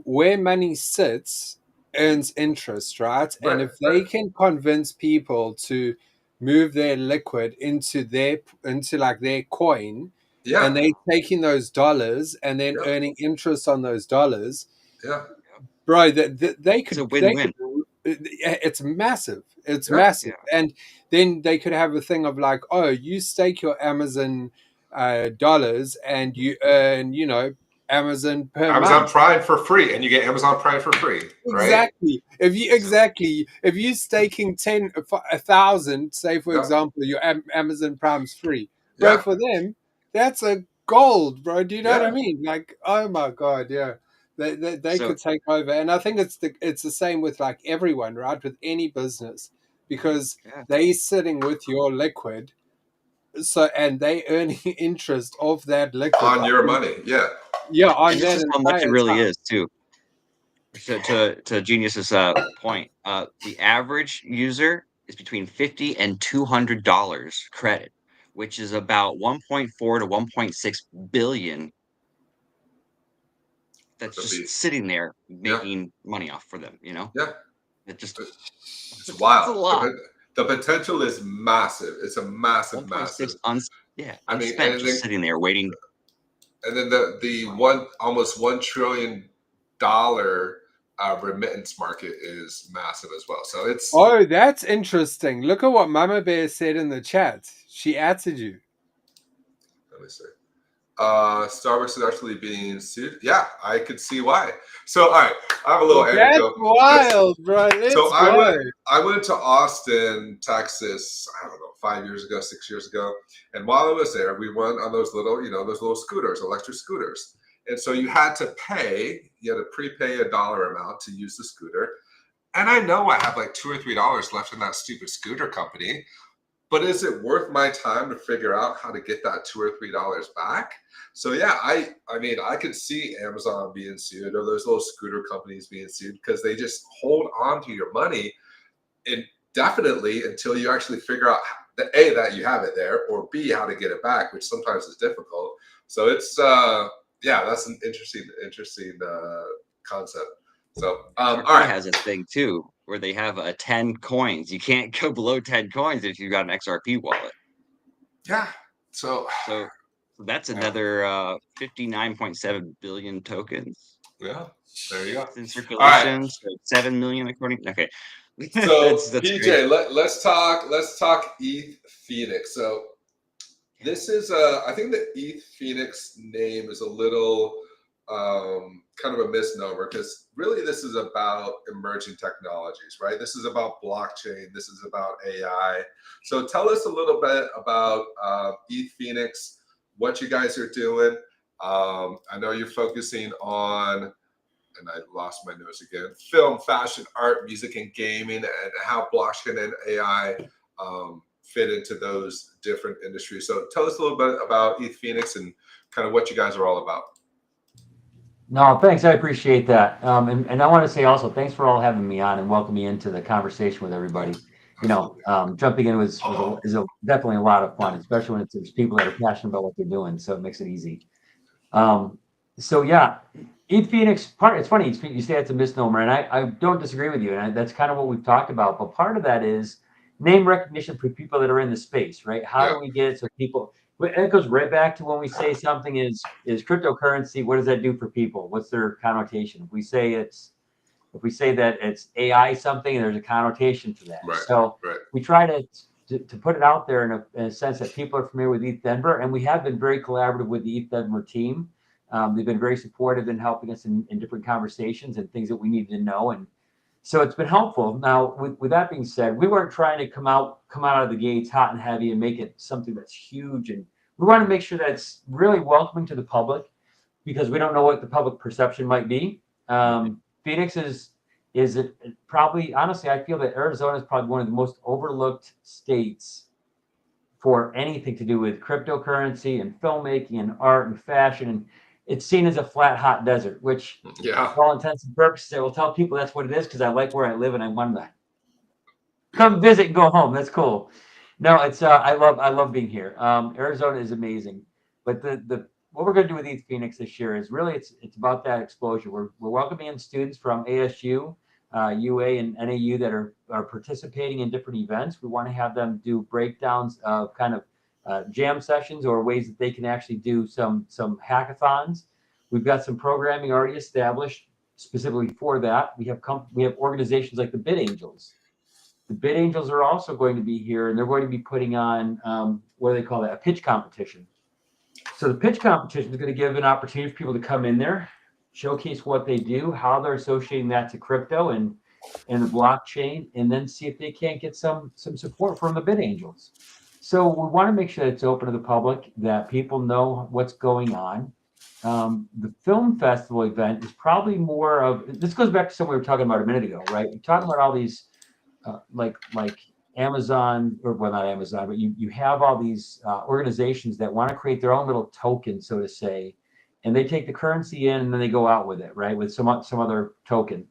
where money sits earns interest, right? And if they can convince people to move their liquid into their coin, and they're taking those dollars and then earning interest on those dollars, bro, they could. It's a win-win. It's massive. It's massive. And then they could have a thing of like, oh, you stake your Amazon dollars and you earn, Amazon month. Prime for free, and you get Amazon Prime for free. Right? Exactly. If you staking 1,000, say for example, your Amazon Prime's free, bro. For them, that's a gold, bro. Do you know what I mean? Like, oh my god, They could take over, and I think it's the same with like everyone, right? With any business, because they sitting with your liquid, and they earning interest off that liquid on your money, on and that. This is how much it really is too. To Genius's point, the average user is between $50 and $200 credit, which is about 1.4 to 1.6 billion. That's just sitting there making money off for them, it's wild. It's a lot. The potential is massive. It's a massive. Just sitting there waiting. And then the almost $1 trillion remittance market is massive as well. So it's that's interesting. Look at what Mama Bear said in the chat. She answered you. Let me see. Starbucks is actually being sued. Yeah, I could see why. So, all right, I have a little anecdote. That's wild, bro. I went to Austin, Texas, I don't know, 5 years ago, 6 years ago. And while I was there, we went on those little scooters, electric scooters. And so you had to prepay a dollar amount to use the scooter. And I know I have like $2 or $3 left in that stupid scooter company. But is it worth my time to figure out how to get that $2 or $3 back? So I mean, I could see Amazon being sued or those little scooter companies being sued because they just hold on to your money indefinitely until you actually figure out that you have it there, or B, how to get it back, which sometimes is difficult. So it's that's an interesting concept. So all right, has a thing too, where they have 10 coins. You can't go below 10 coins if you've got an XRP wallet. Yeah. So that's another 59.7 billion tokens. Yeah. There you go. In circulation, right. So 7 million according. Okay. So that's PJ, let's talk ETH Phoenix. So this is I think the ETH Phoenix name is a little kind of a misnomer, because really this is about emerging technologies, right? This is about blockchain. This is about AI. So tell us a little bit about ETH Phoenix, what you guys are doing. I know you're focusing on, and I lost my notes again, film, fashion, art, music, and gaming, and how blockchain and AI fit into those different industries. So tell us a little bit about ETH Phoenix and kind of what you guys are all about. No, thanks. I appreciate that. And I want to say also, thanks for all having me on and welcome me into the conversation with everybody. Jumping in is definitely a lot of fun, especially when there's people that are passionate about what they're doing. So it makes it easy. So yeah, ETH Phoenix, it's funny, you say it's a misnomer, and I don't disagree with you. And that's kind of what we've talked about. But part of that is name recognition for people that are in the space, right? How do we get it so people, and it goes right back to when we say something is cryptocurrency, what does that do for people? What's their connotation? If we say that it's AI something, there's a connotation to that. Right. We try to put it out there in a sense that people are familiar with ETH Denver, and we have been very collaborative with the ETH Denver team. They've been very supportive in helping us in different conversations and things that we need to know. And so it's been helpful. Now, with that being said, we weren't trying to come out of the gates hot and heavy and make it something that's huge. And we want to make sure that it's really welcoming to the public, because we don't know what the public perception might be. Phoenix is probably, honestly, I feel that Arizona is probably one of the most overlooked states for anything to do with cryptocurrency and filmmaking and art and fashion. And it's seen as a flat, hot desert, which, for all intents and purposes, I will tell people that's what it is because I like where I live and I want to come visit and go home. That's cool. No, it's I love being here. Arizona is amazing, but what we're going to do with ETH Phoenix this year is really it's about that exposure. We're welcoming in students from ASU, UA, and NAU that are participating in different events. We want to have them do breakdowns of kind of jam sessions or ways that they can actually do some hackathons. We've got some programming already established specifically for that. We have organizations like the Bit Angels. The Bit Angels are also going to be here, and they're going to be putting on what do they call that? A pitch competition. So the pitch competition is going to give an opportunity for people to come in there, showcase what they do, how they're associating that to crypto and the blockchain, and then see if they can't get some support from the Bit Angels. So we want to make sure that it's open to the public, that people know what's going on. The film festival event is probably more of, this goes back to something we were talking about a minute ago, right? We're talking about all these like Amazon, or well, not Amazon, but you have all these organizations that want to create their own little token, so to say, and they take the currency in and then they go out with it, right? With some other token.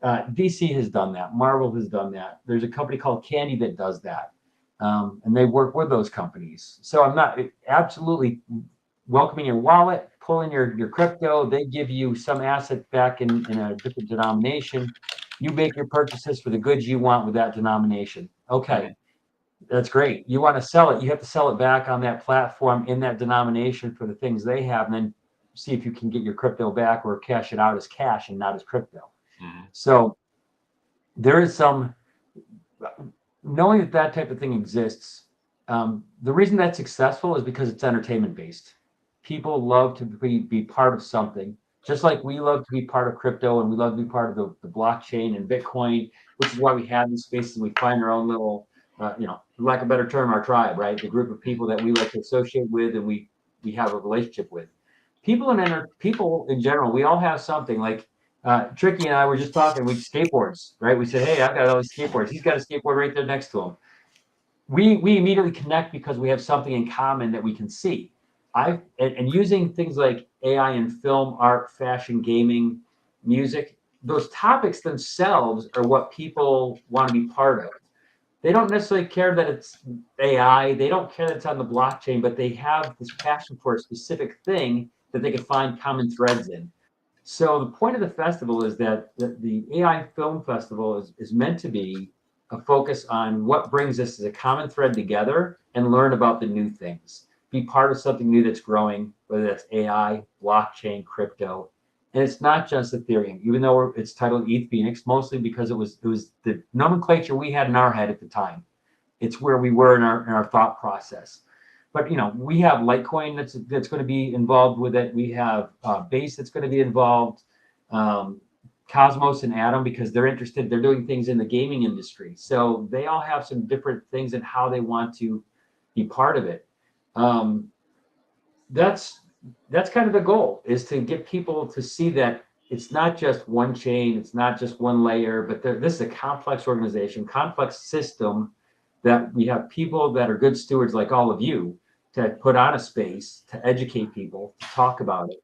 DC has done that. Marvel has done that. There's a company called Candy that does that. And they work with those companies. So I'm not absolutely welcoming your wallet, pulling your crypto. They give you some asset back in a different denomination. You make your purchases for the goods you want with that denomination. Okay, that's great. You want to sell it. You have to sell it back on that platform in that denomination for the things they have, and then see if you can get your crypto back or cash it out as cash and not as crypto. So there is some, knowing that type of thing exists. The reason that's successful is because it's entertainment based. People love to be part of something, just like we love to be part of crypto and we love to be part of the blockchain and Bitcoin, which is why we have these spaces and we find our own little, for lack of a better term, our tribe, right? The group of people that we like to associate with and we have a relationship with. People in general, we all have something. Like Tricky and I were just talking, we skateboards, right? We said, hey, I've got all these skateboards. He's got a skateboard right there next to him. We immediately connect because we have something in common that we can see. And using things like AI in film, art, fashion, gaming, music, those topics themselves are what people want to be part of. They don't necessarily care that it's AI. They don't care that it's on the blockchain, but they have this passion for a specific thing that they can find common threads in. So the point of the festival is that the AI Film Festival is meant to be a focus on what brings us as a common thread together and learn about the new things. Be part of something new that's growing, whether that's AI, blockchain, crypto. And it's not just Ethereum, even though it's titled ETH Phoenix, mostly because it was the nomenclature we had in our head at the time. It's where we were in our thought process. But we have Litecoin that's going to be involved with it. We have Base that's going to be involved. Cosmos and Atom, because they're interested. They're doing things in the gaming industry, so they all have some different things in how they want to be part of it. That's kind of the goal, is to get people to see that it's not just one chain, it's not just one layer, but this is a complex organization, complex system that we have people that are good stewards like all of you to put on a space, to educate people, to talk about it.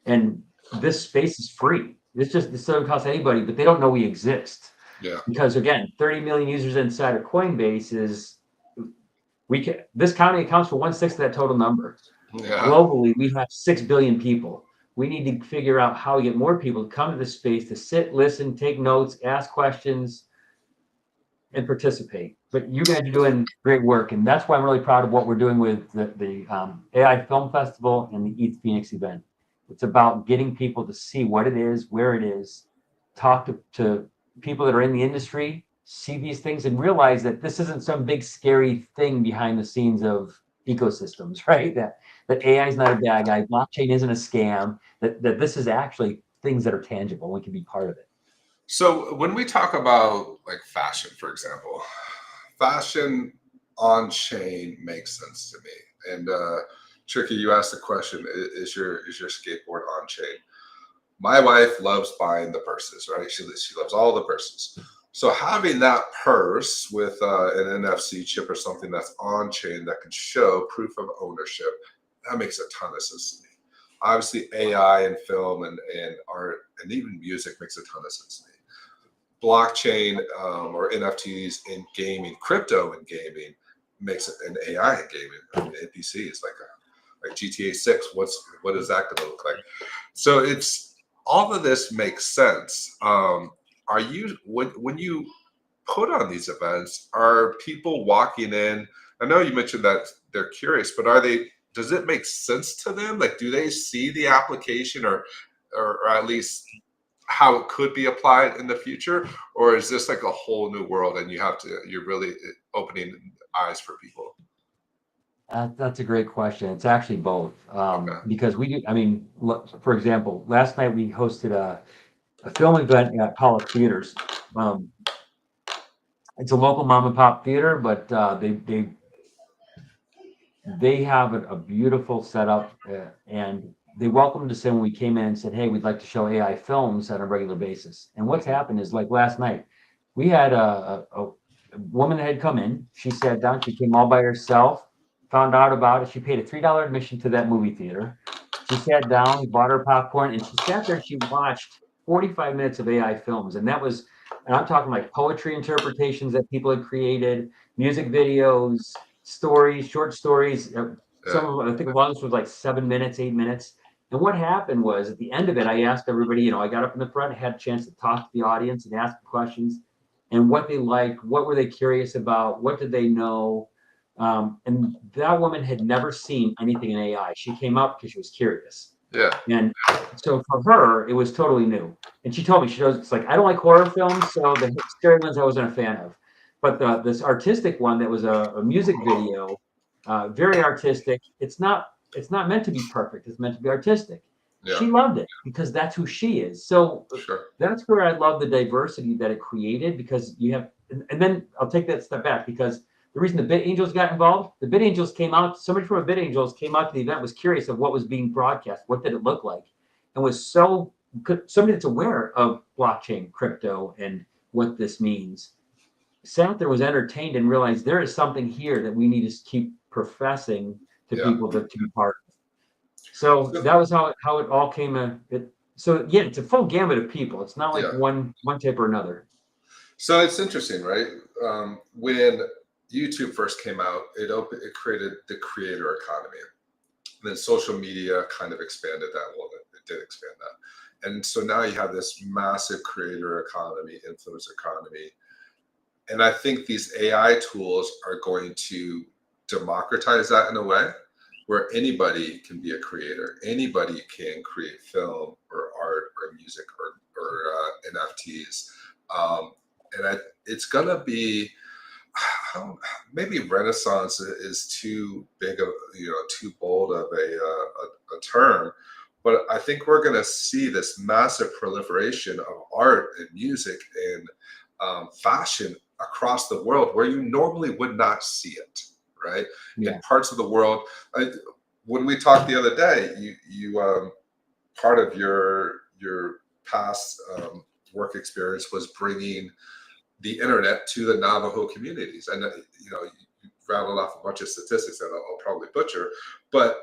And this space is free. This doesn't cost anybody, but they don't know we exist. Yeah. Because again, 30 million users inside of Coinbase is this county accounts for 1/6 of that total number. Yeah. Globally, we have 6 billion people. We need to figure out how we get more people to come to this space to sit, listen, take notes, ask questions, and participate. But you guys are doing great work, and that's why I'm really proud of what we're doing with the AI Film Festival and the ETH Phoenix event. It's about getting people to see what it is, where it is, talk to people that are in the industry, see these things, and realize that this isn't some big scary thing behind the scenes of ecosystems, right? That AI is not a bad guy, blockchain isn't a scam, that this is actually things that are tangible and can be part of it. So when we talk about like fashion, for example, fashion on chain makes sense to me. And Tricky, you asked the question: Is your skateboard on chain? My wife loves buying the purses, right? She loves all the purses. So having that purse with an NFC chip or something that's on chain that can show proof of ownership, that makes a ton of sense to me. Obviously, AI and film and art and even music makes a ton of sense to me. Blockchain or NFTs in gaming, crypto in gaming makes an AI in gaming. I mean, NPC is like GTA 6. What is that going to look like? So it's all of this makes sense. Are you when you put on these events, are people walking in? I know you mentioned that they're curious, but does it make sense to them? Like, do they see the application or at least how it could be applied in the future? Or is this like a whole new world and you're really opening eyes for people? That's a great question. It's actually both. Okay. Because we do, I mean, for example, last night we hosted a film event at Pollock Theaters. It's a local mom and pop theater, but they have a beautiful setup, and they welcomed us in when we came in and said, "Hey, we'd like to show AI films on a regular basis." And what's happened is, like last night, we had a woman that had come in. She sat down. She came all by herself. Found out about it. She paid a $3 admission to that movie theater. She sat down, bought her popcorn, and she sat there. She watched 45 minutes of AI films, and I'm talking like poetry interpretations that people had created, music videos, stories, short stories. Some of them, I think one was like 7 minutes, 8 minutes. And what happened was at the end of it, I asked everybody, I got up in the front, had a chance to talk to the audience and ask questions and what they liked, what were they curious about, what did they know. And that woman had never seen anything in AI. She came up because she was curious. Yeah. And so for her, it was totally new. And she told me, it's like, I don't like horror films, so the scary ones I wasn't a fan of. But this artistic one that was a music video, very artistic. It's not meant to be perfect. It's meant to be artistic. Yeah. She loved it because that's who she is. So Sure. That's where I love the diversity that it created, because you have, and then I'll take that step back, because the reason the Bit Angels got involved, the Bit Angels came out, somebody from a Bit Angels came out to the event, was curious of what was being broadcast, what did it look like, and was somebody that's aware of blockchain, crypto, and what this means, sat there, was entertained, and realized there is something here that we need to keep professing to people to be part of. So that was how it all came in. So yeah, it's a full gamut of people. It's not like one type or another. So it's interesting, right? When YouTube first came out, it created the creator economy. And then social media kind of expanded that. Well, it did expand that. And so now you have this massive creator economy, influencer economy. And I think these AI tools are going to democratize that in a way where anybody can be a creator. Anybody can create film or art or music or NFTs. And it's going to be, maybe Renaissance is too big of, too bold of a term, but I think we're going to see this massive proliferation of art and music and fashion across the world where you normally would not see it, right? Yeah. In parts of the world, when we talked the other day, you part of your past work experience was bringing the internet to the Navajo communities. And you know, you rattled off a bunch of statistics that I'll probably butcher, but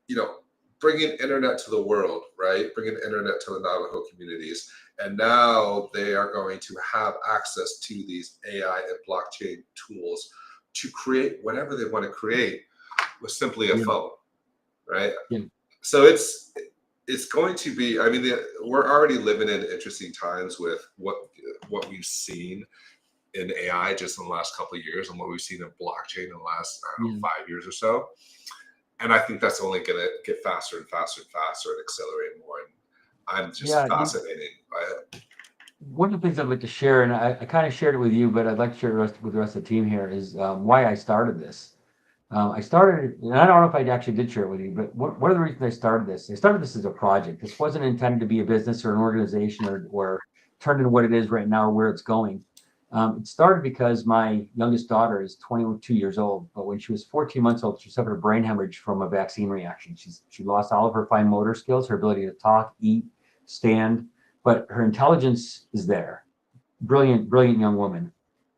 you know, bringing internet to the world, right? Bringing internet to the Navajo communities. And now they are going to have access to these AI and blockchain tools to create whatever they want to create with simply a phone, right? Yeah. So it's going to be, I mean, we're already living in interesting times with what we've seen in AI just in the last couple of years and what we've seen in blockchain in the last, I don't know, 5 years or so. And I think that's only going to get faster and faster and faster and accelerate more. And I'm just fascinated by it. One of the things I'd like to share, and I kind of shared it with you, but I'd like to share it with the rest of the team here, is why I started this. I started, and I don't know if I actually did share it with you, but one of the reasons I started this as a project. This wasn't intended to be a business or an organization or turn into what it is right now or where it's going. It started because my youngest daughter is 22 years old, but when she was 14 months old, she suffered a brain hemorrhage from a vaccine reaction. She lost all of her fine motor skills, her ability to talk, eat, stand, but her intelligence is there. Brilliant young woman.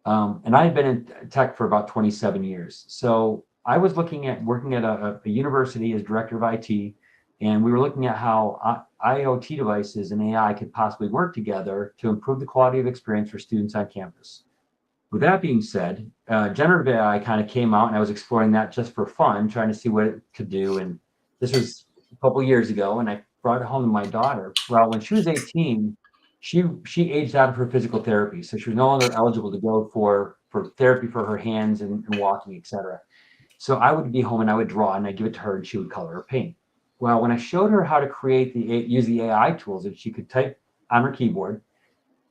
And I had been in tech for about 27 years. So I was working at a university as director of IT, and we were looking at how IoT devices and AI could possibly work together to improve the quality of experience for students on campus. With that being said, generative AI kind of came out, and I was exploring that just for fun, trying to see what it could do. And this was a couple of years ago, and I brought it home to my daughter. Well, when she was 18, she aged out of her physical therapy, so she was no longer eligible to go for therapy for her hands and walking, etc. So I would be home and I would draw and I'd give it to her and she would color or paint. Well, when I showed her how to use the AI tools that she could type on her keyboard,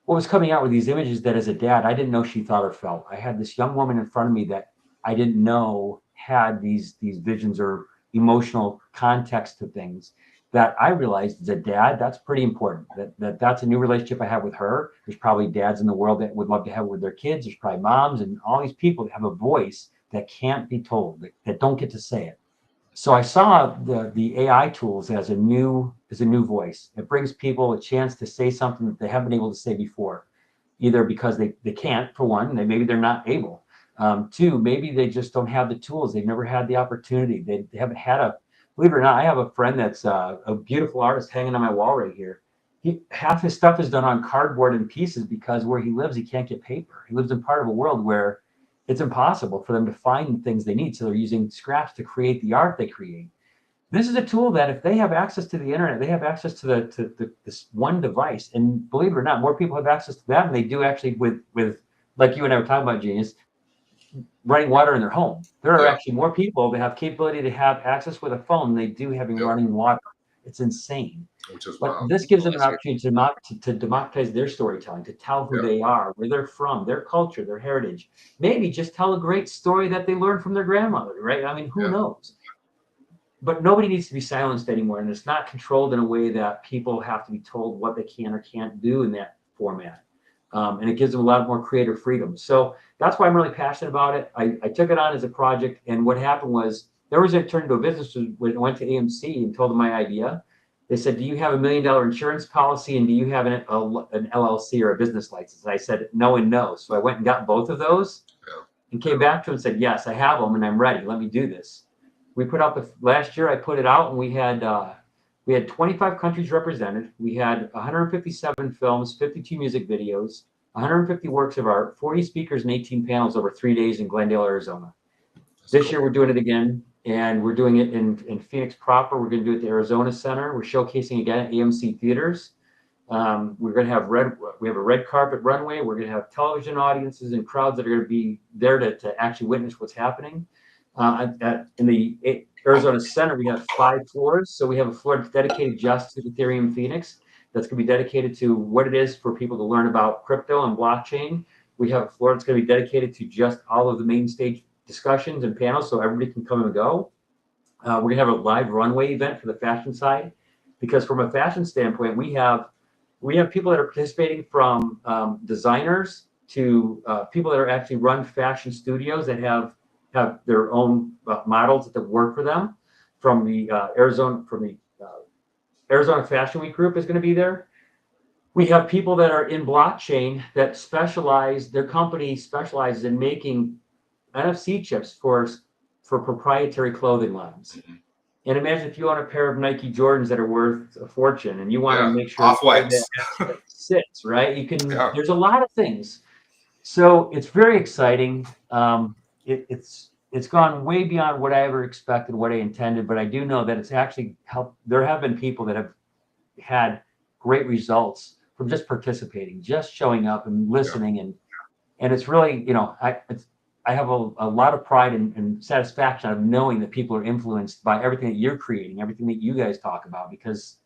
what was coming out with these images that as a dad, I didn't know she thought or felt. I had this young woman in front of me that I didn't know had these visions or emotional context to things that I realized as a dad, that's pretty important. That's a new relationship I have with her. There's probably dads in the world that would love to have it with their kids. There's probably moms and all these people that have a voice that can't be told, that don't get to say it. So I saw the AI tools as a new voice. It brings people a chance to say something that they haven't been able to say before, either because they can't, for one, maybe they're not able. Two, maybe they just don't have the tools. They've never had the opportunity. They haven't had believe it or not, I have a friend that's a beautiful artist hanging on my wall right here. Half his stuff is done on cardboard and pieces because where he lives, he can't get paper. He lives in part of a world where it's impossible for them to find the things they need. So they're using scraps to create the art they create. This is a tool that if they have access to the internet, they have access to this one device. And believe it or not, more people have access to that than they do actually with like you and I were talking about, Genius, running water in their home. There are actually more people that have capability to have access with a phone than they do having running water. It's insane. But this gives them an opportunity to democratize their storytelling, to tell who they are, where they're from, their culture, their heritage. Maybe just tell a great story that they learned from their grandmother, right? I mean, who knows? But nobody needs to be silenced anymore. And it's not controlled in a way that people have to be told what they can or can't do in that format. And it gives them a lot more creative freedom. So that's why I'm really passionate about it. I took it on as a project. And what happened was there was a turn into a business when I went to AMC and told them my idea. They said, do you have $1 million insurance policy? And do you have an LLC or a business license? And I said, no and no. So I went and got both of those and came back to them and said, yes, I have them and I'm ready. Let me do this. We put out last year, I put it out and we had 25 countries represented. We had 157 films, 52 music videos, 150 works of art, 40 speakers and 18 panels over 3 days in Glendale, Arizona. This year we're doing it again. And we're doing it in Phoenix proper. We're going to do it at the Arizona Center. We're showcasing again at AMC Theaters. We're going to have we have a red carpet runway. We're going to have television audiences and crowds that are going to be there to actually witness what's happening. In the Arizona Center, we have 5 floors. So we have a floor dedicated just to Ethereum Phoenix. That's going to be dedicated to what it is for people to learn about crypto and blockchain. We have a floor that's going to be dedicated to just all of the main stage discussions and panels so everybody can come and go. We're going to have a live runway event for the fashion side because from a fashion standpoint, we have people that are participating from designers to people that are actually run fashion studios that have their own models that work for them. From the Arizona Fashion Week group is going to be there. We have people that are in blockchain that specialize, their company specializes in making NFC chips for proprietary clothing lines. Mhm. And imagine if you own a pair of Nike Jordans that are worth a fortune and you want to Yeah, make sure Off-Whites. that sits, right? You can, Yeah. there's a lot of things. So it's very exciting. It's gone way beyond what I ever expected, what I intended, but I do know that it's actually helped. There have been people that have had great results from just participating, just showing up and listening, and it's really, I have a lot of pride and satisfaction of knowing that people are influenced by everything that you're creating, everything that you guys talk about, because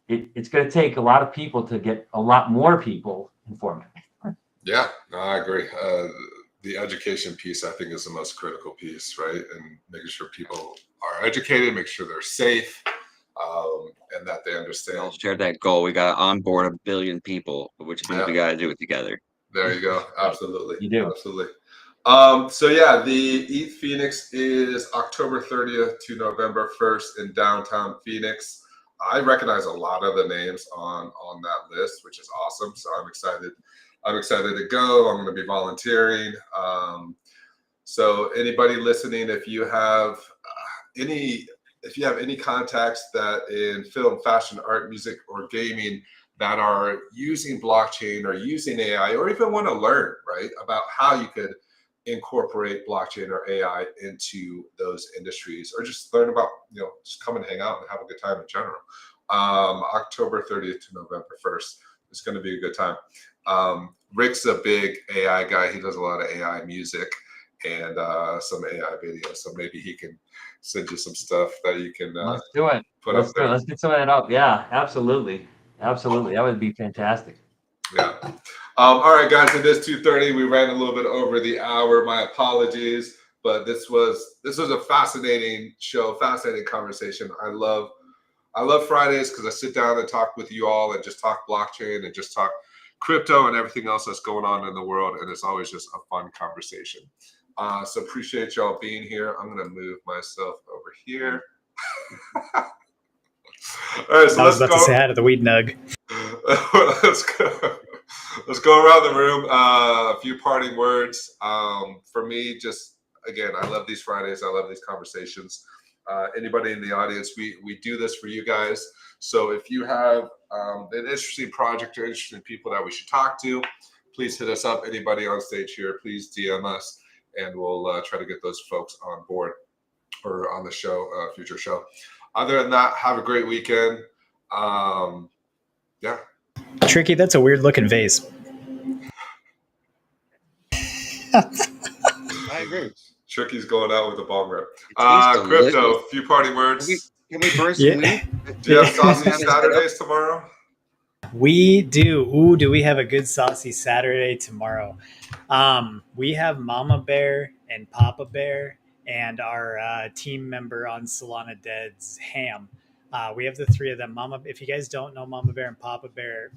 it's going to take a lot of people to get a lot more people informed. Yeah, no, I agree. The education piece, I think, is the most critical piece, right? And making sure people are educated, make sure they're safe, and that they We all understand. shared that goal. We got to onboard 1 billion people, which means we got to do it together. There you go. Absolutely. You do. Absolutely. So yeah, the ETH Phoenix is October 30th to November 1st in downtown Phoenix. I recognize a lot of the names on that list, which is awesome. So I'm excited. I'm excited to go. I'm going to be volunteering. So anybody listening, if you have any contacts that in film, fashion, art, music, or gaming that are using blockchain or using AI, or even want to learn, right, about how you could incorporate blockchain or AI into those industries, or just learn about, just come and hang out and have a good time in general. October 30th to November 1st is going to be a good time. Rick's a big AI guy. He does a lot of AI music and some AI videos. So maybe he can send you some stuff that you can Let's do it. put Let's up do it. there. Let's get some of that up. Yeah, absolutely. Absolutely. That would be fantastic. Yeah. All right, guys. It is 2:30. We ran a little bit over the hour. My apologies, but this was a fascinating show, fascinating conversation. I love Fridays because I sit down and talk with you all and just talk blockchain and just talk crypto and everything else that's going on in the world. And it's always just a fun conversation. So appreciate y'all being here. I'm going to move myself over here. All right, so I was let's about go. to say hi to the weed nug. Let's go. Let's go around the room. A few parting words. For me, just again, I love these Fridays. I love these conversations. Anybody in the audience, we do this for you guys. So if you have an interesting project or interesting people that we should talk to, please hit us up. Anybody on stage here, please DM us, and we'll try to get those folks on board or on the show, future show. Other than that, have a great weekend. Yeah. Tricky, that's a weird looking vase. I agree. Tricky's going out with a bomb rip. It tastes delicious. Crypto, a few parting words. Can we burn some Yeah. weed? Do you have saucy Yeah. Saturdays tomorrow? We do. Ooh, do we have a good saucy Saturday tomorrow? We have Mama Bear and Papa Bear and our team member on Solana Dead's Ham. We have the three of them. If you guys don't know Mama Bear and Papa Bear,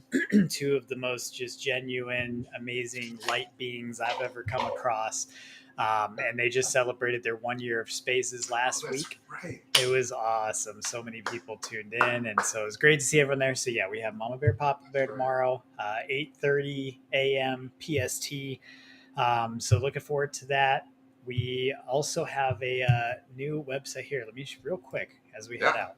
two of the most just genuine, amazing light beings I've ever come across. And they just celebrated their 1 year of Spaces last week. Right. It was awesome. So many people tuned in, and so it was great to see everyone there. So yeah, we have Mama Bear, Papa Bear tomorrow, 8:30 a.m. PST. So looking forward to that. We also have a new website here. Let me real quick as we head out.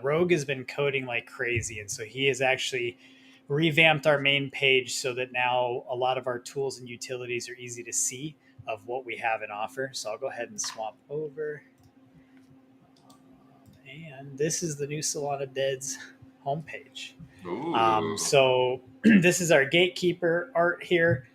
Rogue has been coding like crazy, and so he has actually revamped our main page so that now a lot of our tools and utilities are easy to see of what we have in offer. So I'll go ahead and swap over. And this is the new Solana Dead's homepage. So this is our gatekeeper art here.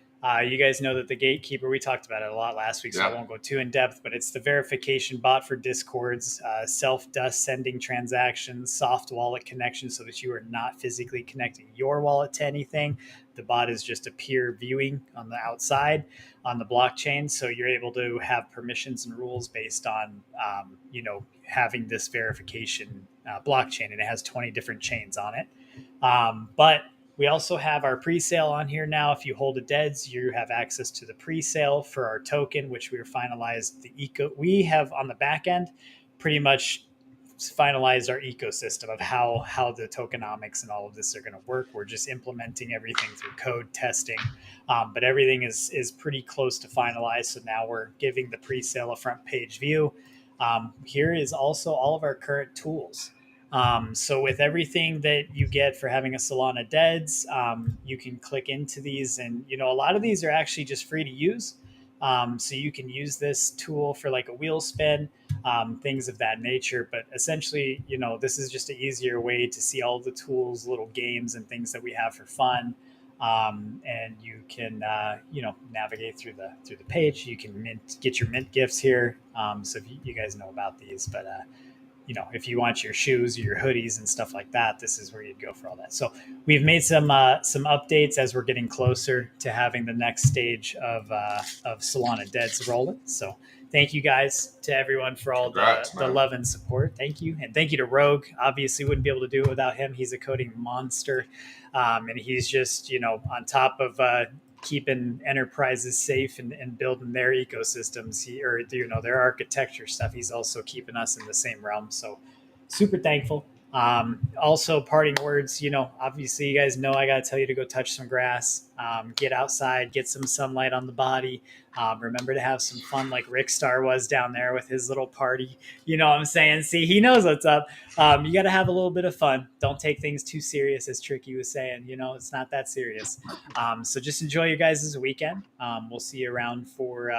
You guys know that the gatekeeper, we talked about it a lot last week, so I won't go too in depth, but it's the verification bot for Discords, self-dust sending transactions, soft wallet connection so that you are not physically connecting your wallet to anything. The bot is just a peer viewing on the outside on the blockchain. So you're able to have permissions and rules based on, having this verification blockchain, and it has 20 different chains on it. But we also have our pre-sale on here now. If you hold a DEDS, you have access to the pre-sale for our token, which we finalized we have on the back end pretty much finalized our ecosystem of how the tokenomics and all of this are going to work. We're just implementing everything through code testing, but everything is pretty close to finalized. So now we're giving the pre-sale a front page view. Here is also all of our current tools. So with everything that you get for having a Solana Deads, you can click into these, and a lot of these are actually just free to use. So you can use this tool for like a wheel spin, things of that nature. But essentially, this is just an easier way to see all the tools, little games, and things that we have for fun. And you can navigate through the page. You can get your mint gifts here. So if you guys know about these, but if you want your shoes or your hoodies and stuff like that, this is where you'd go for all that. So we've made some updates as we're getting closer to having the next stage of Solana Deads rolling. So thank you guys to everyone for all the love and support. Thank you. And thank you to Rogue. Obviously wouldn't be able to do it without him. He's a coding monster. And he's just, on top of keeping enterprises safe and building their ecosystems, their architecture stuff. He's also keeping us in the same realm. So super thankful. Also parting words, obviously you guys know I got to tell you to go touch some grass, get outside, get some sunlight on the body. Remember to have some fun like Rick Star was down there with his little party. You know what I'm saying? See, he knows what's up. You got to have a little bit of fun. Don't take things too serious, as Tricky was saying. It's not that serious. So just enjoy your guys' weekend. We'll see you around for,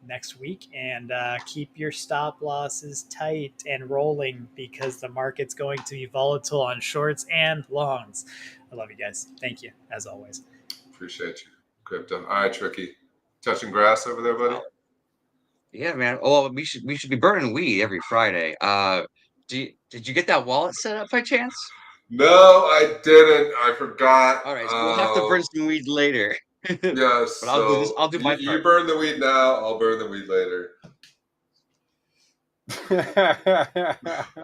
next week. And keep your stop losses tight and rolling, because the market's going to be volatile on shorts and longs. I love you guys. Thank you, as always. Appreciate you, Crypto. All right, Tricky. Touching grass over there, buddy? Yeah, man. Oh, we should be burning weed every Friday. Did you get that wallet set up by chance? No, I didn't. I forgot. All right, so we'll have to burn some weed later. Yes, but I'll do my part. You burn the weed now. I'll burn the weed later.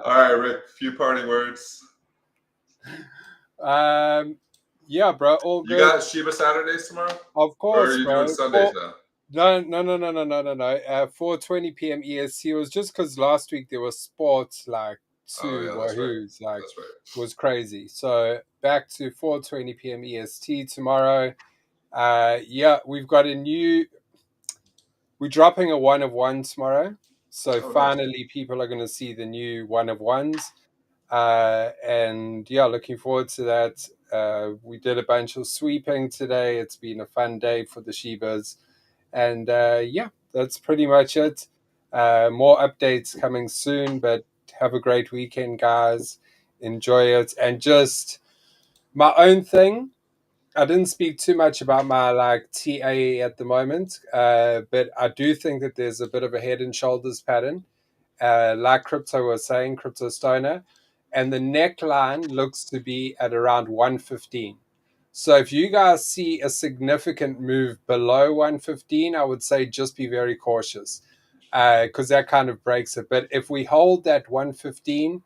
All right, Rick. A few parting words. Yeah, bro. All good. You got Shiba Saturdays tomorrow? Of course, or are you bro. doing Sundays now? No. 4:20 p.m. EST. It was just because last week there was sports like Wahoos, like it was crazy. So back to 4:20 p.m. EST tomorrow. We've got we're dropping a 1 of 1 tomorrow. So finally people are going to see the new 1 of 1s. Looking forward to that. We did a bunch of sweeping today. It's been a fun day for the Shibas. And that's pretty much it. More updates coming soon, but have a great weekend, guys. Enjoy it. And just my own thing. I didn't speak too much about my TA at the moment, but I do think that there's a bit of a head and shoulders pattern. Like Crypto was saying, Crypto Stoner. And the neckline looks to be at around 115. So if you guys see a significant move below 115, I would say just be very cautious, because that kind of breaks it. But if we hold that 115,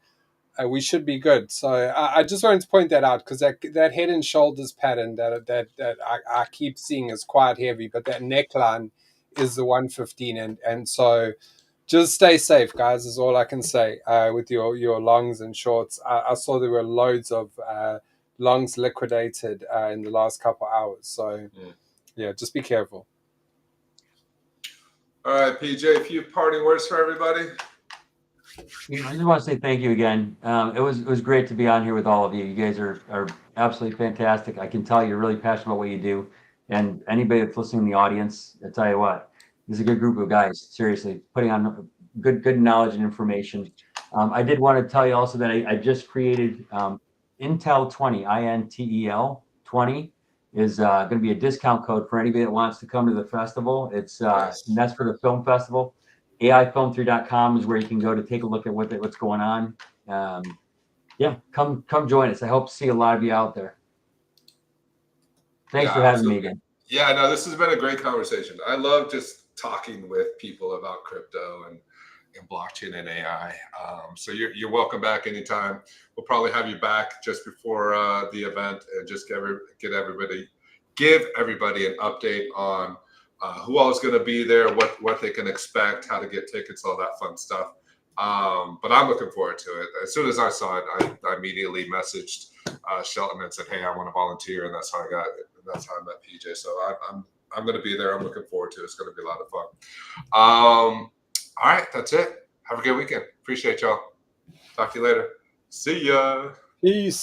we should be good. So I just wanted to point that out, because that head and shoulders pattern that I keep seeing is quite heavy, but that neckline is the 115. And so just stay safe, guys, is all I can say with your longs and shorts. I saw there were loads of longs liquidated in the last couple hours. So, just be careful. All right, PJ, a few parting words for everybody. I just want to say thank you again. It was great to be on here with all of you. You guys are absolutely fantastic. I can tell you're really passionate about what you do. And anybody that's listening in the audience, I tell you what, this is a good group of guys, seriously, putting on good knowledge and information. I did want to tell you also that I just created Intel 20, INTEL 20 is going to be a discount code for anybody that wants to come to the festival. It's and that's for the film festival. AIFilm3.com is where you can go to take a look at what's going on. Come join us. I hope to see a lot of you out there. Thanks for having me again. Yeah, no, this has been a great conversation. I love just talking with people about crypto and blockchain and AI. So you're welcome back anytime. We'll probably have you back just before the event, and just give everybody an update on who all is going to be there, what they can expect, how to get tickets, all that fun stuff. But I'm looking forward to it. As soon as I saw it, I immediately messaged Shelton and said, "Hey, I want to volunteer," and that's how I got it. And that's how I met PJ. So I'm going to be there. I'm looking forward to it. It's going to be a lot of fun. All right, that's it. Have a good weekend. Appreciate y'all. Talk to you later. See ya. Peace.